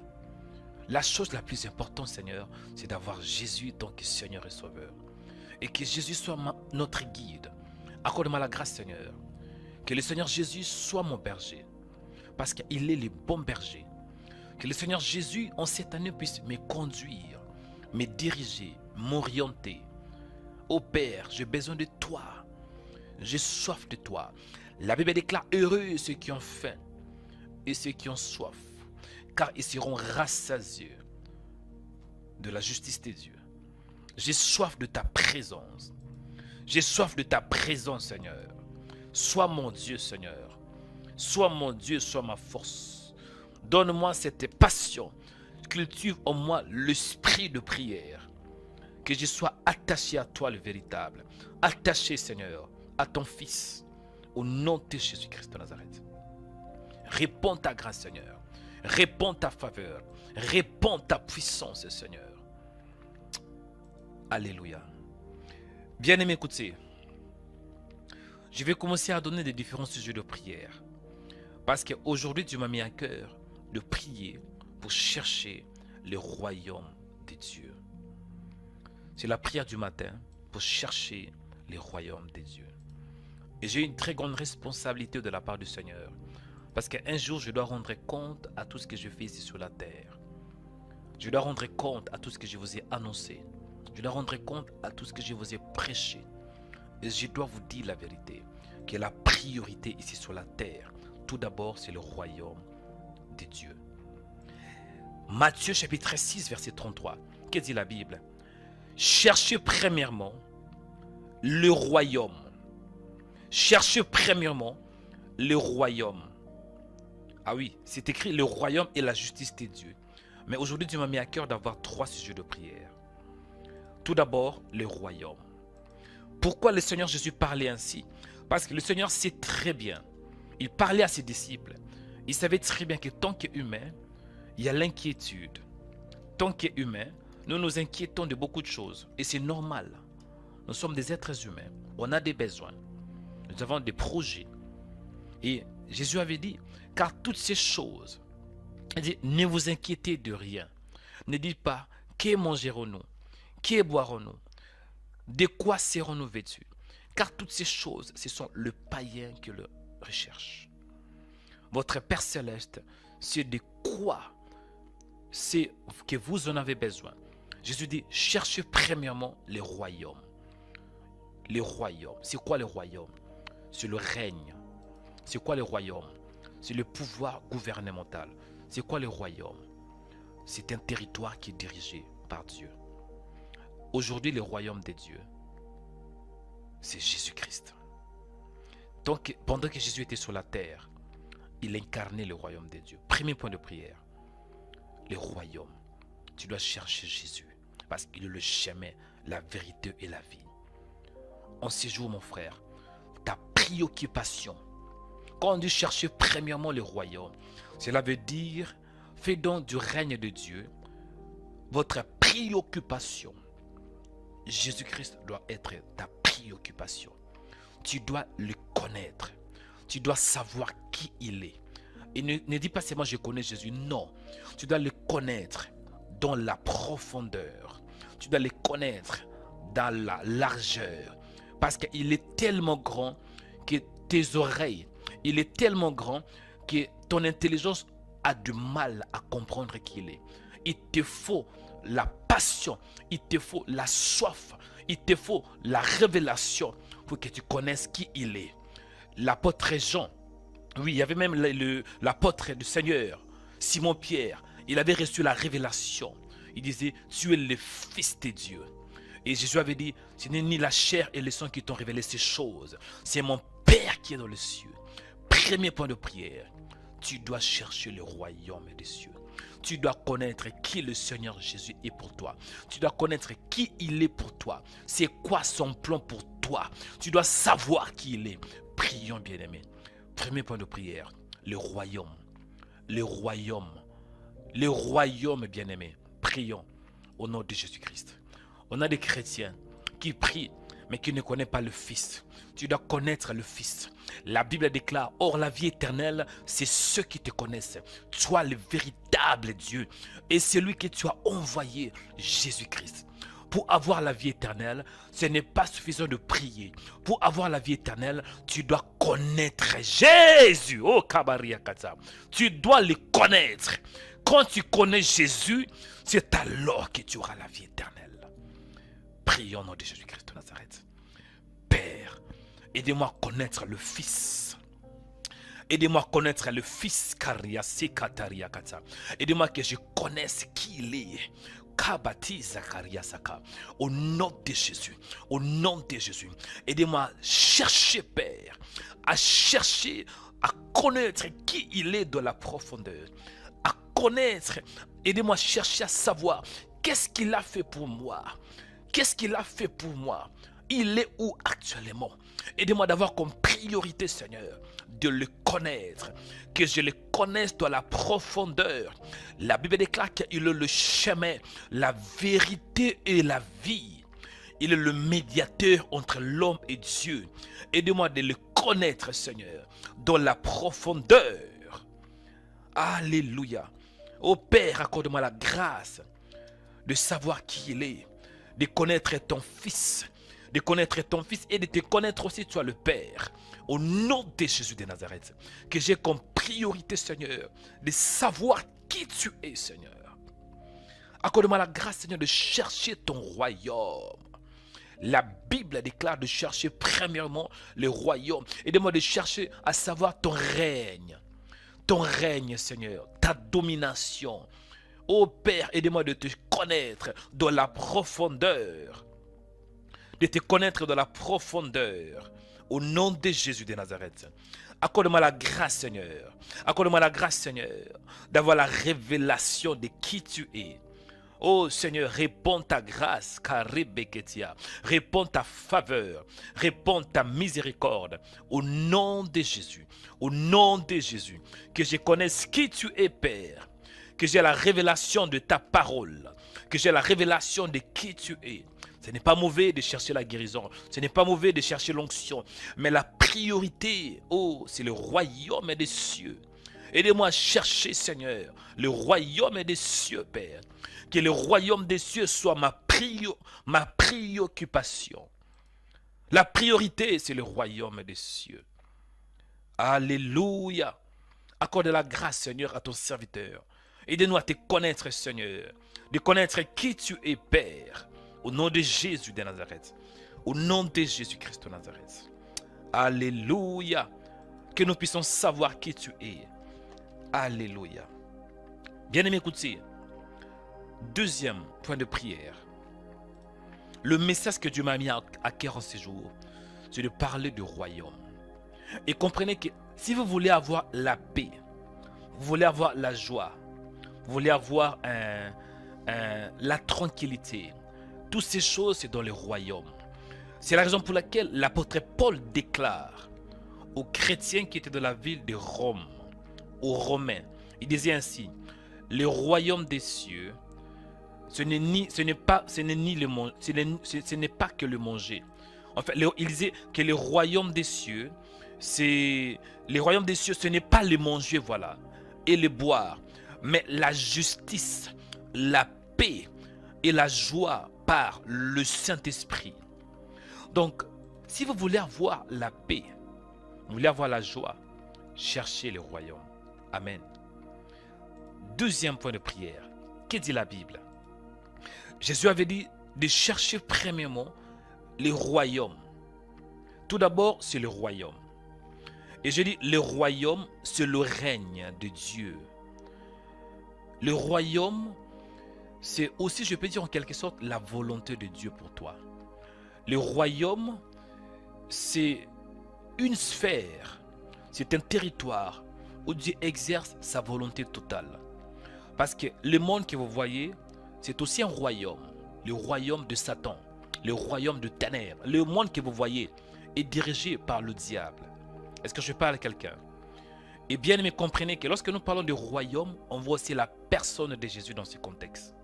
La chose la plus importante, Seigneur, c'est d'avoir Jésus tant que Seigneur et Sauveur. Et que Jésus soit notre guide. Accorde-moi la grâce, Seigneur. Que le Seigneur Jésus soit mon berger. Parce qu'il est le bon berger. Que le Seigneur Jésus, en cette année, puisse me conduire, me diriger, m'orienter. Ô Père, j'ai besoin de toi. J'ai soif de toi. La Bible déclare heureux ceux qui ont faim et ceux qui ont soif, car ils seront rassasiés de la justice de Dieu. J'ai soif de ta présence. J'ai soif de ta présence, Seigneur. Sois mon Dieu, Seigneur. Sois mon Dieu, sois ma force. Donne-moi cette passion. Cultive en moi l'esprit de prière. Que je sois attaché à toi, le véritable. Attaché, Seigneur, à ton Fils. Au nom de Jésus-Christ de Nazareth. Réponds ta grâce, Seigneur. Réponds ta faveur. Réponds ta puissance, Seigneur. Alléluia. Bien-aimés, écoutez. Je vais commencer à donner des différents sujets de prière. Parce qu'aujourd'hui, tu m'as mis à cœur de prier pour chercher le royaume de Dieu. C'est la prière du matin pour chercher le royaume de Dieu. Et j'ai une très grande responsabilité de la part du Seigneur. Parce qu'un jour, je dois rendre compte à tout ce que je fais ici sur la terre. Je dois rendre compte à tout ce que je vous ai annoncé. Je dois rendre compte à tout ce que je vous ai prêché. Et je dois vous dire la vérité, que la priorité ici sur la terre, tout d'abord, c'est le royaume de Dieu. Matthieu chapitre 6, verset 33. Que dit la Bible? Cherchez premièrement le royaume. Cherchez premièrement le royaume. Ah oui, c'est écrit le royaume et la justice de Dieu. Mais aujourd'hui, tu m'as mis à cœur d'avoir 3 sujets de prière. Tout d'abord, le royaume. Pourquoi le Seigneur Jésus parlait ainsi? Parce que le Seigneur sait très bien. Il parlait à ses disciples. Il savait très bien que tant qu'humain, il y a l'inquiétude. Tant qu'humain, nous nous inquiétons de beaucoup de choses. Et c'est normal. Nous sommes des êtres humains. On a des besoins. Nous avons des projets. Et Jésus avait dit, car toutes ces choses, il dit, ne vous inquiétez de rien. Ne dites pas, que mangerons-nous? Que boirons-nous? De quoi serons-nous vêtus? Car toutes ces choses, ce sont le païen qui le recherche. Votre Père Céleste, c'est de quoi c'est que vous en avez besoin. Jésus dit, cherchez premièrement les royaumes. Les royaumes. C'est quoi le royaume? C'est le règne. C'est quoi le royaume? C'est le pouvoir gouvernemental. C'est quoi le royaume? C'est un territoire qui est dirigé par Dieu. Aujourd'hui, le royaume de Dieu, c'est Jésus-Christ. Donc, pendant que Jésus était sur la terre, il incarnait le royaume de Dieu. Premier point de prière, le royaume. Tu dois chercher Jésus, parce qu'il est le chemin, la vérité et la vie. En ces jours, mon frère, ta préoccupation, quand on dit chercher premièrement le royaume, cela veut dire, fais donc du règne de Dieu votre préoccupation. Jésus-Christ doit être ta préoccupation. Tu dois le connaître. Tu dois savoir qui il est. Et ne dis pas seulement je connais Jésus. Non, tu dois le connaître dans la profondeur. Tu dois le connaître dans la largeur. Parce qu'il est tellement grand que tes oreilles, il est tellement grand que ton intelligence a du mal à comprendre qui il est. Il te faut la passion, il te faut la soif, il te faut la révélation pour que tu connaisses qui il est. L'apôtre Jean, oui, il y avait même l'apôtre du Seigneur, Simon-Pierre, il avait reçu la révélation. Il disait, tu es le Fils de Dieu. Et Jésus avait dit, ce n'est ni la chair et le sang qui t'ont révélé ces choses, c'est mon Père qui est dans les cieux. Premier point de prière, tu dois chercher le royaume des cieux. Tu dois connaître qui le Seigneur Jésus est pour toi. Tu dois connaître qui il est pour toi. C'est quoi son plan pour toi. Tu dois savoir qui il est. Prions, bien-aimés. Premier point de prière, le royaume. Le royaume. Le royaume, bien-aimés. Prions au nom de Jésus-Christ. On a des chrétiens qui prient, mais qui ne connaissent pas le Fils. Tu dois connaître le Fils. La Bible déclare, or la vie éternelle, c'est ceux qui te connaissent. Toi, le véritable Dieu, et celui que tu as envoyé, Jésus-Christ. Pour avoir la vie éternelle, ce n'est pas suffisant de prier. Pour avoir la vie éternelle, tu dois connaître Jésus. Oh, Kabariakata. Tu dois le connaître. Quand tu connais Jésus, c'est alors que tu auras la vie éternelle. Prions au nom de Jésus-Christ de Nazareth. Père, aidez-moi à connaître le Fils. Aidez-moi à connaître le Fils. Aidez-moi que je connaisse qui il est. Au nom de Jésus. Au nom de Jésus. Aidez-moi à chercher, Père. À chercher, à connaître qui il est dans la profondeur. À connaître. Aidez-moi à chercher à savoir qu'est-ce qu'il a fait pour moi. Qu'est-ce qu'il a fait pour moi? Il est où actuellement? Aidez-moi d'avoir comme priorité, Seigneur, de le connaître. Que je le connaisse dans la profondeur. La Bible déclare qu'il est le chemin, la vérité et la vie. Il est le médiateur entre l'homme et Dieu. Aidez-moi de le connaître, Seigneur, dans la profondeur. Alléluia. Ô Père, accorde-moi la grâce de savoir qui il est. De connaître ton Fils, de connaître ton Fils et de te connaître aussi toi le Père. Au nom de Jésus de Nazareth, que j'ai comme priorité, Seigneur, de savoir qui tu es, Seigneur. Accorde-moi la grâce, Seigneur, de chercher ton royaume. La Bible déclare de chercher premièrement le royaume. Aide-moi de chercher à savoir ton règne. Ton règne, Seigneur, ta domination. Ô Père, aide-moi de te connaître dans la profondeur. De te connaître dans la profondeur. Au nom de Jésus de Nazareth. Accorde-moi la grâce, Seigneur. Accorde-moi la grâce, Seigneur, d'avoir la révélation de qui tu es. Oh Seigneur, réponds ta grâce, Karibeketia. Réponds ta faveur. Réponds ta miséricorde. Au nom de Jésus. Au nom de Jésus. Que je connaisse qui tu es, Père. Que j'ai la révélation de ta parole. Que j'ai la révélation de qui tu es. Ce n'est pas mauvais de chercher la guérison. Ce n'est pas mauvais de chercher l'onction. Mais la priorité, oh, c'est le royaume des cieux. Aidez-moi à chercher, Seigneur, le royaume des cieux, Père. Que le royaume des cieux soit ma préoccupation. La priorité, c'est le royaume des cieux. Alléluia. Accorde la grâce, Seigneur, à ton serviteur. Aide-nous à te connaître, Seigneur. De connaître qui tu es, Père. Au nom de Jésus de Nazareth. Au nom de Jésus-Christ de Nazareth. Alléluia. Que nous puissions savoir qui tu es. Alléluia. Bien-aimé, écoutez. Deuxième point de prière. Le message que Dieu m'a mis à cœur en ces jours, c'est de parler du royaume. Et comprenez que si vous voulez avoir la paix, vous voulez avoir la joie, vous voulez avoir la tranquillité, toutes ces choses, c'est dans le royaume. C'est la raison pour laquelle l'apôtre Paul déclare aux chrétiens qui étaient dans la ville de Rome, aux Romains, il disait ainsi, le royaume des cieux, ce n'est pas que le manger. En fait, il disait que le royaume des cieux, c'est les royaumes des cieux, ce n'est pas le manger, voilà, et le boire, mais la justice, la paix et la joie par le Saint-Esprit. Donc, si vous voulez avoir la paix, vous voulez avoir la joie, cherchez le royaume. Amen. Deuxième point de prière. Que dit la Bible? Jésus avait dit de chercher premièrement les royaumes. Tout d'abord, c'est le royaume. Et je dis, le royaume, c'est le règne de Dieu. Le royaume, c'est aussi, je peux dire en quelque sorte, la volonté de Dieu pour toi. Le royaume, c'est une sphère, c'est un territoire où Dieu exerce sa volonté totale. Parce que le monde que vous voyez, c'est aussi un royaume. Le royaume de Satan, le royaume de ténèbres. Le monde que vous voyez est dirigé par le diable. Est-ce que je parle à quelqu'un? Et bien aimé, comprenez que lorsque nous parlons de royaume, on voit aussi la personne de Jésus dans ce contexte.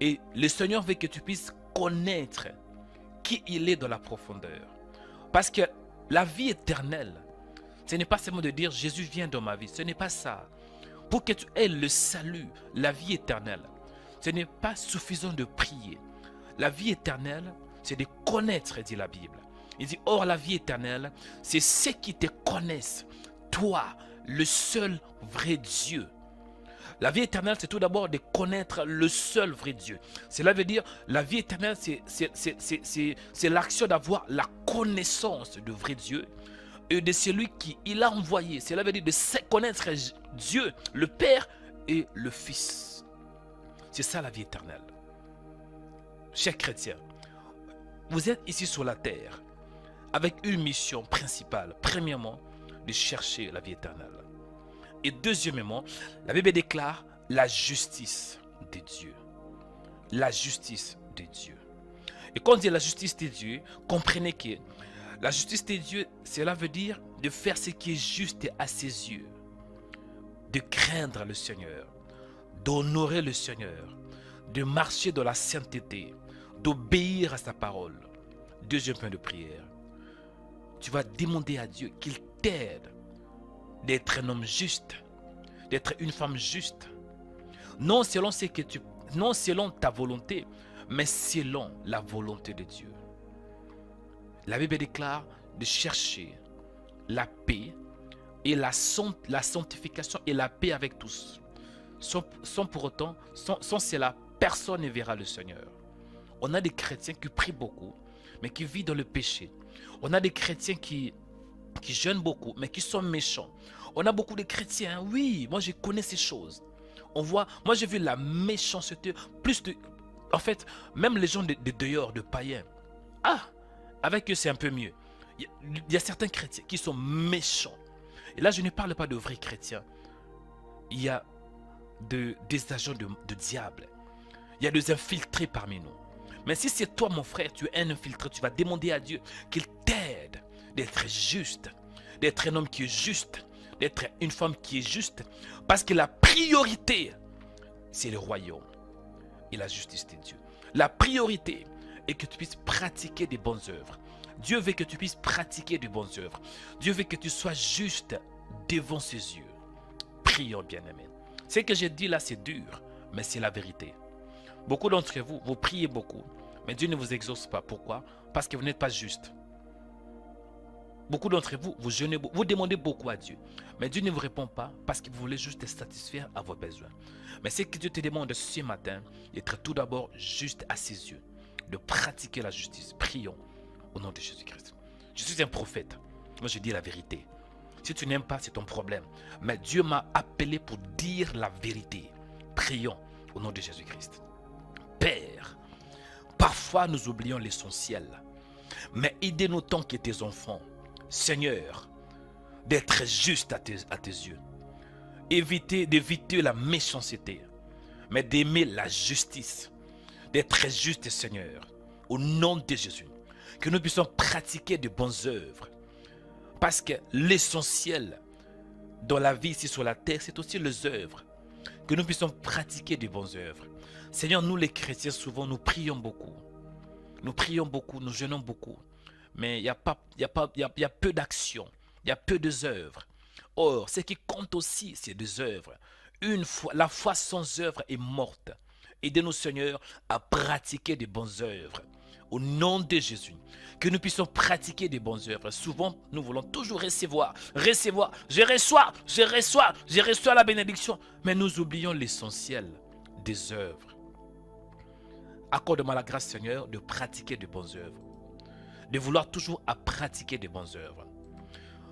Et le Seigneur veut que tu puisses connaître qui il est dans la profondeur. Parce que la vie éternelle, ce n'est pas seulement de dire Jésus vient dans ma vie. Ce n'est pas ça. Pour que tu aies le salut, la vie éternelle, ce n'est pas suffisant de prier. La vie éternelle, c'est de connaître, dit la Bible. Il dit, or la vie éternelle, c'est ceux qui te connaissent, toi, le seul vrai Dieu. La vie éternelle, c'est tout d'abord de connaître le seul vrai Dieu. Cela veut dire, la vie éternelle, c'est l'action d'avoir la connaissance du vrai Dieu et de celui qui il a envoyé. Cela veut dire de connaître Dieu, le Père et le Fils. C'est ça la vie éternelle. Chers chrétiens, vous êtes ici sur la terre avec une mission principale. Premièrement, de chercher la vie éternelle. Et deuxièmement, la Bible déclare la justice de Dieu. La justice de Dieu. Et quand on dit la justice de Dieu, comprenez que la justice de Dieu, cela veut dire de faire ce qui est juste à ses yeux. De craindre le Seigneur. D'honorer le Seigneur. De marcher dans la sainteté. D'obéir à sa parole. Deuxième point de prière. Tu vas demander à Dieu qu'il t'aide d'être un homme juste, d'être une femme juste, non selon non selon ta volonté, mais selon la volonté de Dieu. La Bible déclare de chercher la paix et la sanctification et la paix avec tous. Sans pour autant, sans cela, personne ne verra le Seigneur. On a des chrétiens qui prient beaucoup, mais qui vivent dans le péché. On a des chrétiens qui jeûnent beaucoup, mais qui sont méchants. On a beaucoup de chrétiens, oui, moi je connais ces choses. On voit, moi j'ai vu la méchanceté, en fait, même les gens de dehors, de païens. Ah, avec eux c'est un peu mieux. Il y a certains chrétiens qui sont méchants. Et là je ne parle pas de vrais chrétiens. Il y a des agents de diable. Il y a des infiltrés parmi nous. Mais si c'est toi mon frère, tu es un infiltré, tu vas demander à Dieu qu'il t'aide d'être juste, d'être un homme qui est juste, d'être une femme qui est juste, parce que la priorité, c'est le royaume et la justice de Dieu. La priorité est que tu puisses pratiquer des bonnes œuvres. Dieu veut que tu puisses pratiquer des bonnes œuvres. Dieu veut que tu sois juste devant ses yeux. Prions, bien-aimés. Ce que j'ai dit là, c'est dur, mais c'est la vérité. Beaucoup d'entre vous, vous priez beaucoup, mais Dieu ne vous exauce pas. Pourquoi? Parce que vous n'êtes pas juste. Beaucoup d'entre vous, vous jeûnez, vous demandez beaucoup à Dieu, mais Dieu ne vous répond pas parce que vous voulez juste satisfaire à vos besoins. Mais ce que Dieu te demande ce matin, d'être tout d'abord juste à ses yeux, de pratiquer la justice. Prions au nom de Jésus-Christ. Je suis un prophète. Moi, je dis la vérité. Si tu n'aimes pas, c'est ton problème. Mais Dieu m'a appelé pour dire la vérité. Prions au nom de Jésus-Christ. Père, parfois nous oublions l'essentiel, mais aidez-nous tant que tes enfants, Seigneur, d'être juste à tes yeux. D'éviter la méchanceté, mais d'aimer la justice, d'être juste, Seigneur, au nom de Jésus. Que nous puissions pratiquer de bonnes œuvres, parce que l'essentiel dans la vie ici sur la terre, c'est aussi les œuvres. Que nous puissions pratiquer de bonnes œuvres. Seigneur, nous les chrétiens, souvent, nous prions beaucoup. Nous prions beaucoup, nous jeûnons beaucoup. Mais il y a peu d'action. Il y a peu d'œuvres. Or, ce qui compte aussi, c'est des œuvres. Une foi, la foi sans œuvre est morte. Aidez-nous, Seigneur, à pratiquer des bonnes œuvres. Au nom de Jésus, que nous puissions pratiquer des bonnes œuvres. Souvent, nous voulons toujours recevoir, recevoir. Je reçois la bénédiction. Mais nous oublions l'essentiel des œuvres. Accorde-moi la grâce, Seigneur, de pratiquer de bonnes œuvres. De vouloir toujours à pratiquer de bonnes œuvres.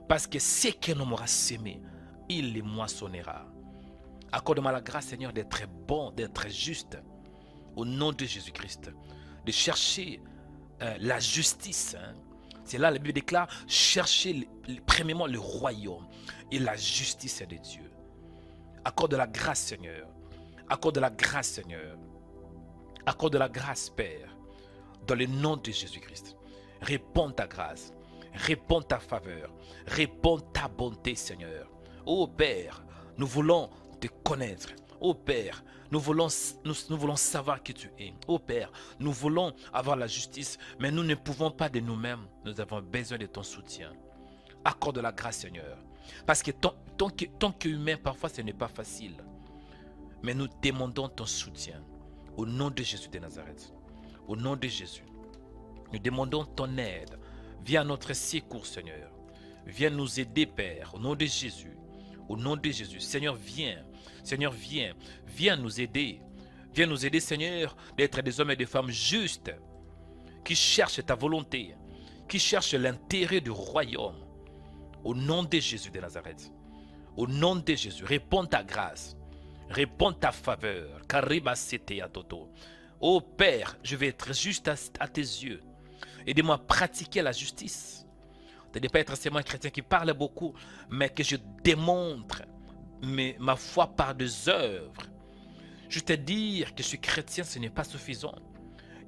Parce que ce que l'on aura sémé, il les moissonnera. Accorde-moi la grâce, Seigneur, d'être bon, d'être juste. Au nom de Jésus-Christ. De chercher la justice. C'est là la Bible déclare, chercher premièrement le royaume et la justice de Dieu. Accorde la grâce, Seigneur. Accorde la grâce, Seigneur. Accorde la grâce, Père. Dans le nom de Jésus-Christ. Réponds ta grâce. Réponds ta faveur. Réponds ta bonté, Seigneur. Ô Père, nous voulons te connaître. Ô Père, nous voulons savoir qui tu es. Ô Père, nous voulons avoir la justice, mais nous ne pouvons pas de nous-mêmes. Nous avons besoin de ton soutien. Accorde la grâce, Seigneur. Parce que tant qu'humain, parfois ce n'est pas facile. Mais nous demandons ton soutien. Au nom de Jésus de Nazareth. Au nom de Jésus. Nous demandons ton aide. Viens à notre secours, Seigneur. Viens nous aider, Père. Au nom de Jésus. Au nom de Jésus. Seigneur, viens. Seigneur, viens. Viens nous aider. Viens nous aider, Seigneur, d'être des hommes et des femmes justes, qui cherchent ta volonté, qui cherchent l'intérêt du royaume. Au nom de Jésus de Nazareth. Au nom de Jésus. Réponds ta grâce. Réponds ta faveur. Kariba sete atoto. Ô Père, je vais être juste à tes yeux. Aidez-moi à pratiquer la justice. De ne pas être seulement un chrétien qui parle beaucoup, mais que je démontre ma foi par des œuvres. Je te dire que je suis chrétien, ce n'est pas suffisant.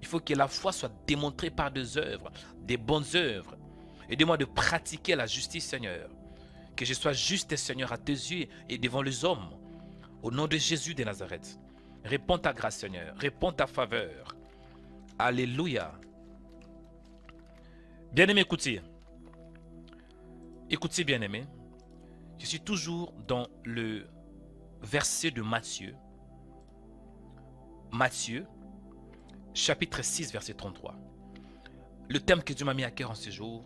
Il faut que la foi soit démontrée par des œuvres, des bonnes œuvres. Aidez-moi de pratiquer la justice, Seigneur. Que je sois juste, Seigneur, à tes yeux et devant les hommes. Au nom de Jésus de Nazareth. Réponds ta grâce, Seigneur. Réponds ta faveur. Alléluia. Bien-aimé, écoutez. Écoutez, bien-aimé. Je suis toujours dans le verset de Matthieu. Matthieu, chapitre 6, verset 33. Le thème que Dieu m'a mis à cœur en ce jour,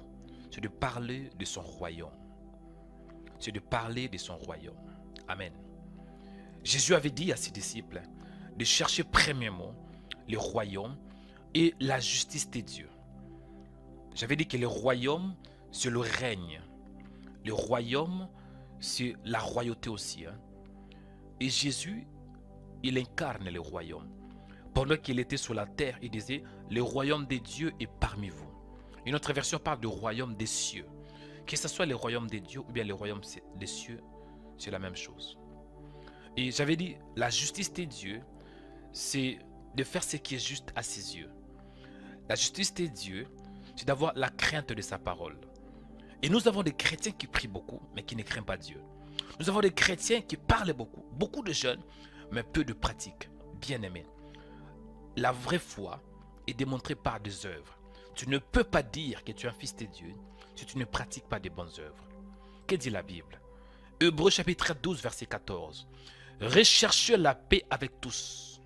c'est de parler de son royaume. C'est de parler de son royaume. Amen. Jésus avait dit à ses disciples de chercher premièrement le royaume et la justice de Dieu. J'avais dit que le royaume, c'est le règne. Le royaume, c'est la royauté aussi. Et Jésus, il incarne le royaume. Pendant qu'il était sur la terre, il disait, le royaume des dieux est parmi vous. Une autre version parle du royaume des cieux. Que ce soit le royaume des dieux ou bien le royaume des cieux, c'est la même chose. Et j'avais dit, la justice des dieux, c'est de faire ce qui est juste à ses yeux. La justice des dieux, c'est d'avoir la crainte de sa parole. Et nous avons des chrétiens qui prient beaucoup, mais qui ne craignent pas Dieu. Nous avons des chrétiens qui parlent beaucoup, beaucoup de jeunes, mais peu de pratiques. Bien-aimés, la vraie foi est démontrée par des œuvres. Tu ne peux pas dire que tu es un fils de Dieu si tu ne pratiques pas des bonnes œuvres. Que dit la Bible? Hébreux chapitre 12, verset 14. Recherchez la paix avec tous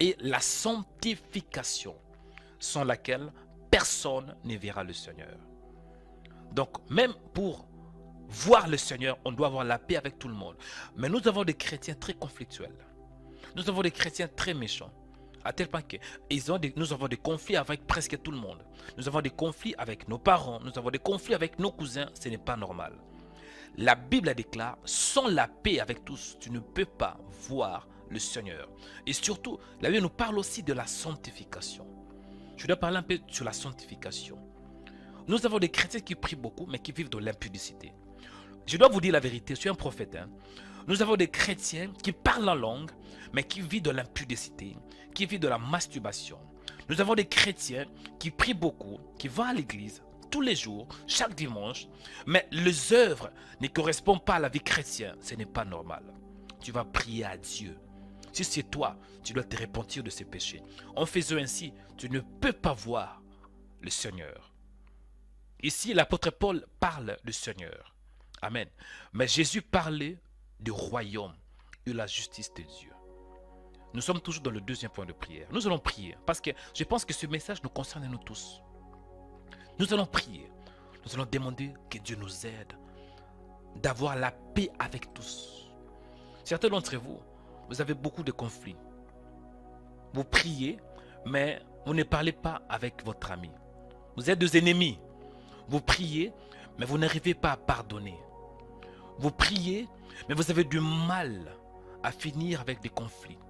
et la sanctification, sans laquelle personne ne verra le Seigneur. Donc, même pour voir le Seigneur, on doit avoir la paix avec tout le monde. Mais nous avons des chrétiens très conflictuels. Nous avons des chrétiens très méchants. À tel point que nous avons des conflits avec presque tout le monde. Nous avons des conflits avec nos parents. Nous avons des conflits avec nos cousins. Ce n'est pas normal. La Bible déclare, sans la paix avec tous, tu ne peux pas voir le Seigneur. Et surtout, la Bible nous parle aussi de la sanctification. Je dois parler un peu sur la sanctification. Nous avons des chrétiens qui prient beaucoup, mais qui vivent dans l'impudicité. Je dois vous dire la vérité, je suis un prophète. Nous avons des chrétiens qui parlent en langue, mais qui vivent de l'impudicité, qui vivent de la masturbation. Nous avons des chrétiens qui prient beaucoup, qui vont à l'église tous les jours, chaque dimanche, mais les œuvres ne correspondent pas à la vie chrétienne. Ce n'est pas normal. Tu vas prier à Dieu. Si c'est toi, tu dois te repentir de ces péchés. En faisant ainsi, tu ne peux pas voir le Seigneur. Ici, l'apôtre Paul parle du Seigneur. Amen. Mais Jésus parlait du royaume et de la justice de Dieu. Nous sommes toujours dans le deuxième point de prière. Nous allons prier parce que je pense que ce message nous concerne nous tous. Nous allons prier. Nous allons demander que Dieu nous aide d'avoir la paix avec tous. Certains d'entre vous, vous avez beaucoup de conflits. Vous priez, mais vous ne parlez pas avec votre ami. Vous êtes deux ennemis. Vous priez, mais vous n'arrivez pas à pardonner. Vous priez, mais vous avez du mal à finir avec des conflits.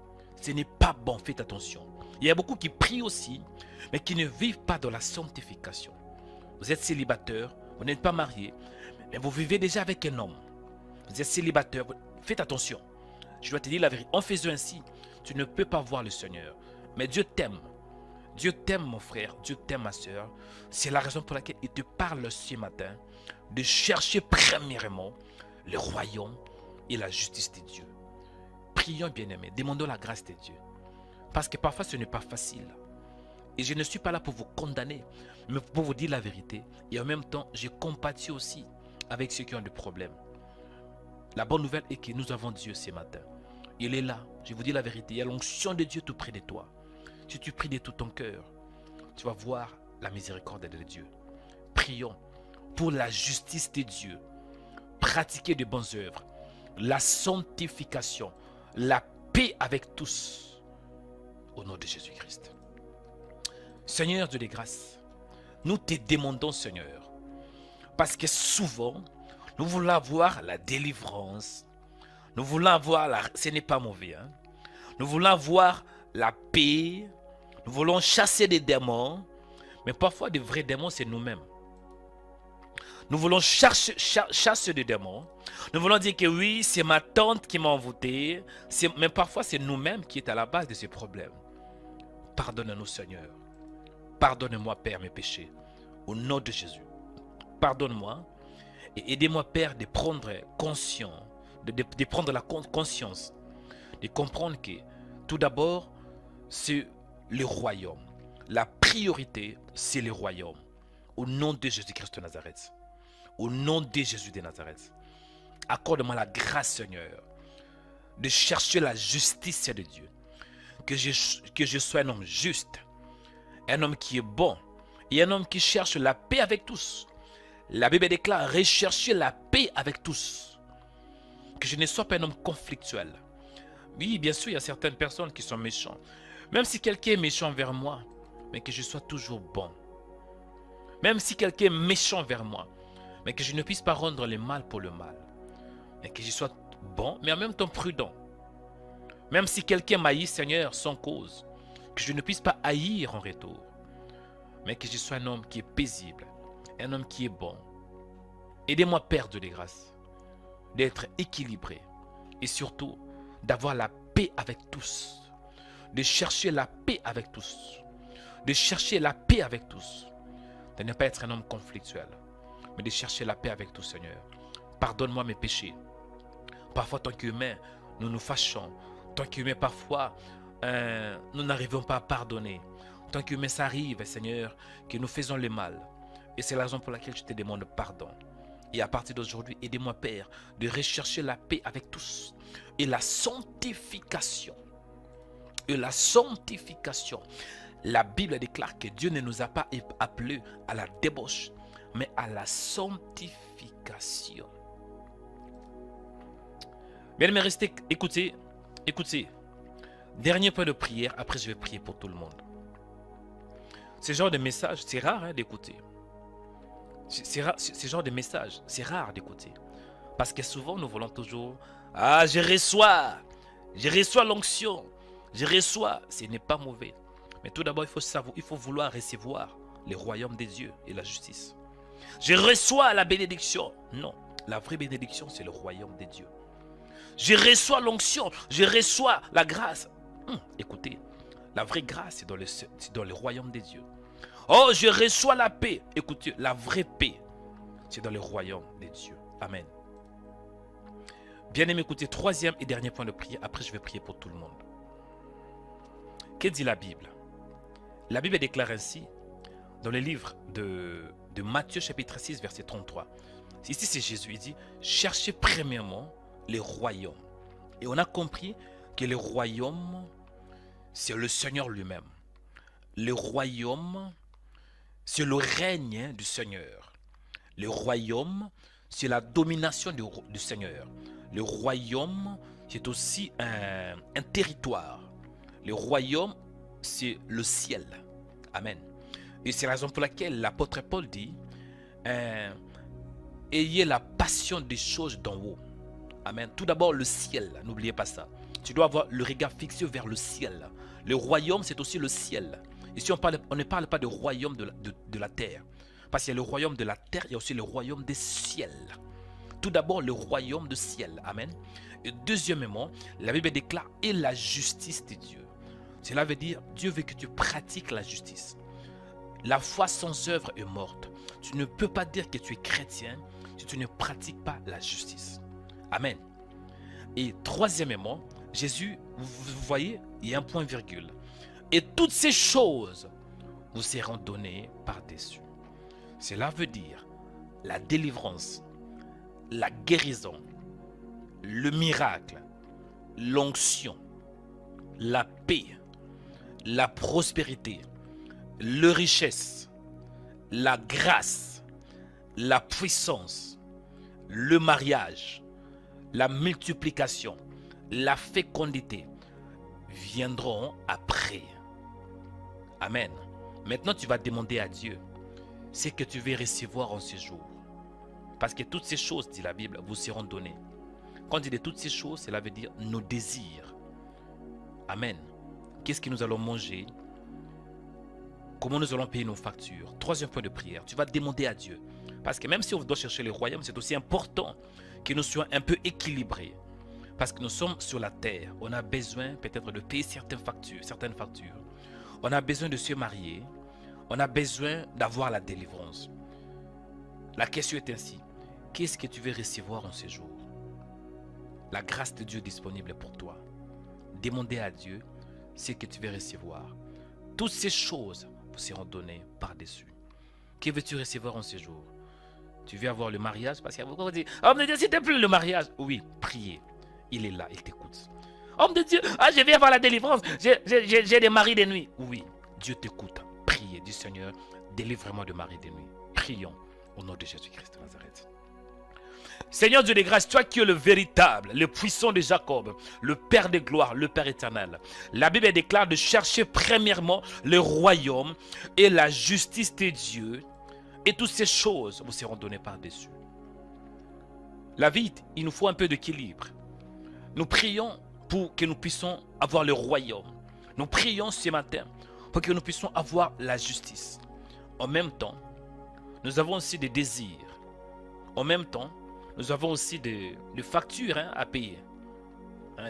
Ce n'est pas bon, faites attention. Il y a beaucoup qui prient aussi, mais qui ne vivent pas dans la sanctification. Vous êtes célibataire, vous n'êtes pas marié, mais vous vivez déjà avec un homme. Vous êtes célibataire, faites attention. Je dois te dire la vérité. En faisant ainsi, tu ne peux pas voir le Seigneur. Mais Dieu t'aime. Dieu t'aime mon frère, Dieu t'aime ma soeur. C'est la raison pour laquelle il te parle ce matin de chercher premièrement le royaume et la justice de Dieu. Prions bien-aimés, demandons la grâce de Dieu. Parce que parfois ce n'est pas facile. Et je ne suis pas là pour vous condamner, mais pour vous dire la vérité. Et en même temps, je compatis aussi avec ceux qui ont des problèmes. La bonne nouvelle est que nous avons Dieu ce matin. Il est là, je vous dis la vérité. Il y a l'onction de Dieu tout près de toi. Si tu pries de tout ton cœur, tu vas voir la miséricorde de Dieu. Prions pour la justice de Dieu. Pratiquer de bonnes œuvres. La sanctification. La paix avec tous. Au nom de Jésus-Christ. Seigneur Dieu des grâces, nous te demandons, Seigneur, parce que souvent, nous voulons avoir la délivrance. Nous voulons avoir la... Ce n'est pas mauvais. Hein? Nous voulons avoir la paix. Nous voulons chasser des démons. Mais parfois, des vrais démons, c'est nous-mêmes. Nous voulons chasser des démons. Nous voulons dire que oui, c'est ma tante qui m'a envoûté. Mais parfois, c'est nous-mêmes qui est à la base de ces problèmes. Pardonne-nous, Seigneur. Pardonne-moi, Père, mes péchés. Au nom de Jésus. Pardonne-moi. Et aidez-moi, Père, de prendre conscience, de prendre la conscience, de comprendre que tout d'abord, c'est le royaume. La priorité, c'est le royaume. Au nom de Jésus-Christ de Nazareth. Au nom de Jésus de Nazareth. Accorde-moi la grâce, Seigneur, de chercher la justice de Dieu. Que je sois un homme juste, un homme qui est bon, et un homme qui cherche la paix avec tous. La Bible déclare rechercher la paix avec tous. Que je ne sois pas un homme conflictuel. Oui, bien sûr, il y a certaines personnes qui sont méchantes. Même si quelqu'un est méchant vers moi, mais que je sois toujours bon. Même si quelqu'un est méchant vers moi, mais que je ne puisse pas rendre le mal pour le mal. Mais que je sois bon, mais en même temps prudent. Même si quelqu'un m'haït, Seigneur, sans cause, que je ne puisse pas haïr en retour. Mais que je sois un homme qui est paisible, un homme qui est bon. Aidez-moi, Père de grâces, d'être équilibré et surtout d'avoir la paix avec tous. De chercher la paix avec tous. De chercher la paix avec tous. De ne pas être un homme conflictuel, mais de chercher la paix avec tous, Seigneur. Pardonne-moi mes péchés. Parfois, tant qu'humains, nous nous fâchons. Tant qu'humains, parfois, nous n'arrivons pas à pardonner. Tant qu'humains, ça arrive, Seigneur, que nous faisons le mal. Et c'est la raison pour laquelle je te demande pardon. Et à partir d'aujourd'hui, aidez-moi, Père, de rechercher la paix avec tous. Et la sanctification. Et la sanctification. La Bible déclare que Dieu ne nous a pas appelés à la débauche, mais à la sanctification. Bien, mais restez, écoutez. Dernier point de prière, après je vais prier pour tout le monde. Ce genre de message, c'est rare d'écouter. Ce genre de message, c'est rare d'écouter. Parce que souvent, nous voulons toujours, je reçois l'onction, je reçois, ce n'est pas mauvais. Mais tout d'abord, il faut vouloir recevoir le royaume des dieux et la justice. Je reçois la bénédiction. Non, la vraie bénédiction, c'est le royaume des dieux. Je reçois l'onction, je reçois la grâce. Écoutez, la vraie grâce, c'est dans le royaume des dieux. Oh, je reçois la paix. Écoutez, la vraie paix, c'est dans le royaume des dieux. Amen. Bien aimé, écoutez, troisième et dernier point de prière. Après, je vais prier pour tout le monde. Que dit la Bible? La Bible déclare ainsi, dans le livre de Matthieu chapitre 6, verset 33. Ici, c'est Jésus. Il dit, cherchez premièrement les royaumes. Et on a compris que le royaume, c'est le Seigneur lui-même. Le royaume, c'est le règne du Seigneur. Le royaume, c'est la domination du Seigneur. Le royaume, c'est aussi un territoire. Le royaume, c'est le ciel. Amen. Et c'est la raison pour laquelle l'apôtre Paul dit, ayez la passion des choses d'en haut. Amen. Tout d'abord, le ciel, n'oubliez pas ça. Tu dois avoir le regard fixé vers le ciel. Le royaume, c'est aussi le ciel. Ici, on ne parle pas de royaume de la terre. Parce qu'il y a le royaume de la terre, il y a aussi le royaume des ciels. Tout d'abord, le royaume du ciel. Amen. Et deuxièmement, la Bible déclare et la justice de Dieu. Cela veut dire, Dieu veut que tu pratiques la justice. La foi sans œuvre est morte. Tu ne peux pas dire que tu es chrétien si tu ne pratiques pas la justice. Amen. Et troisièmement, Jésus, vous voyez, il y a un point virgule. Et toutes ces choses vous seront données par-dessus. Cela veut dire la délivrance, la guérison, le miracle, l'onction, la paix, la prospérité, la richesse, la grâce, la puissance, le mariage, la multiplication, la fécondité viendront après. Amen. Maintenant, tu vas demander à Dieu ce que tu veux recevoir en ce jour. Parce que toutes ces choses, dit la Bible, vous seront données. Quand il dit toutes ces choses, cela veut dire nos désirs. Amen. Qu'est-ce que nous allons manger? Comment nous allons payer nos factures? Troisième point de prière, tu vas demander à Dieu. Parce que même si on doit chercher le royaume, c'est aussi important que nous soyons un peu équilibrés. Parce que nous sommes sur la terre. On a besoin peut-être de payer certaines factures. On a besoin de se marier. On a besoin d'avoir la délivrance. La question est ainsi. Qu'est-ce que tu veux recevoir en ce jour? La grâce de Dieu est disponible pour toi. Demandez à Dieu ce que tu veux recevoir. Toutes ces choses vous seront données par-dessus. Que veux-tu recevoir en ce jour? Tu veux avoir le mariage? Parce qu'il y a beaucoup qui disent, homme de Dieu, s'il te plaît, le mariage. Oui, priez. Il est là, il t'écoute. Homme de Dieu, je vais avoir la délivrance. J'ai des maris de nuit. Oui, Dieu t'écoute. Priez du Seigneur, délivre-moi de maris de nuit. Prions au nom de Jésus-Christ de Nazareth. Seigneur Dieu de grâce, toi qui es le véritable, le puissant de Jacob, le Père de gloire, le Père éternel. La Bible déclare de chercher premièrement le royaume et la justice de Dieu, et toutes ces choses vous seront données par-dessus. La vie, il nous faut un peu d'équilibre. Nous prions pour que nous puissions avoir le royaume. Nous prions ce matin pour que nous puissions avoir la justice. En même temps, nous avons aussi des désirs. En même temps, nous avons aussi des factures à payer.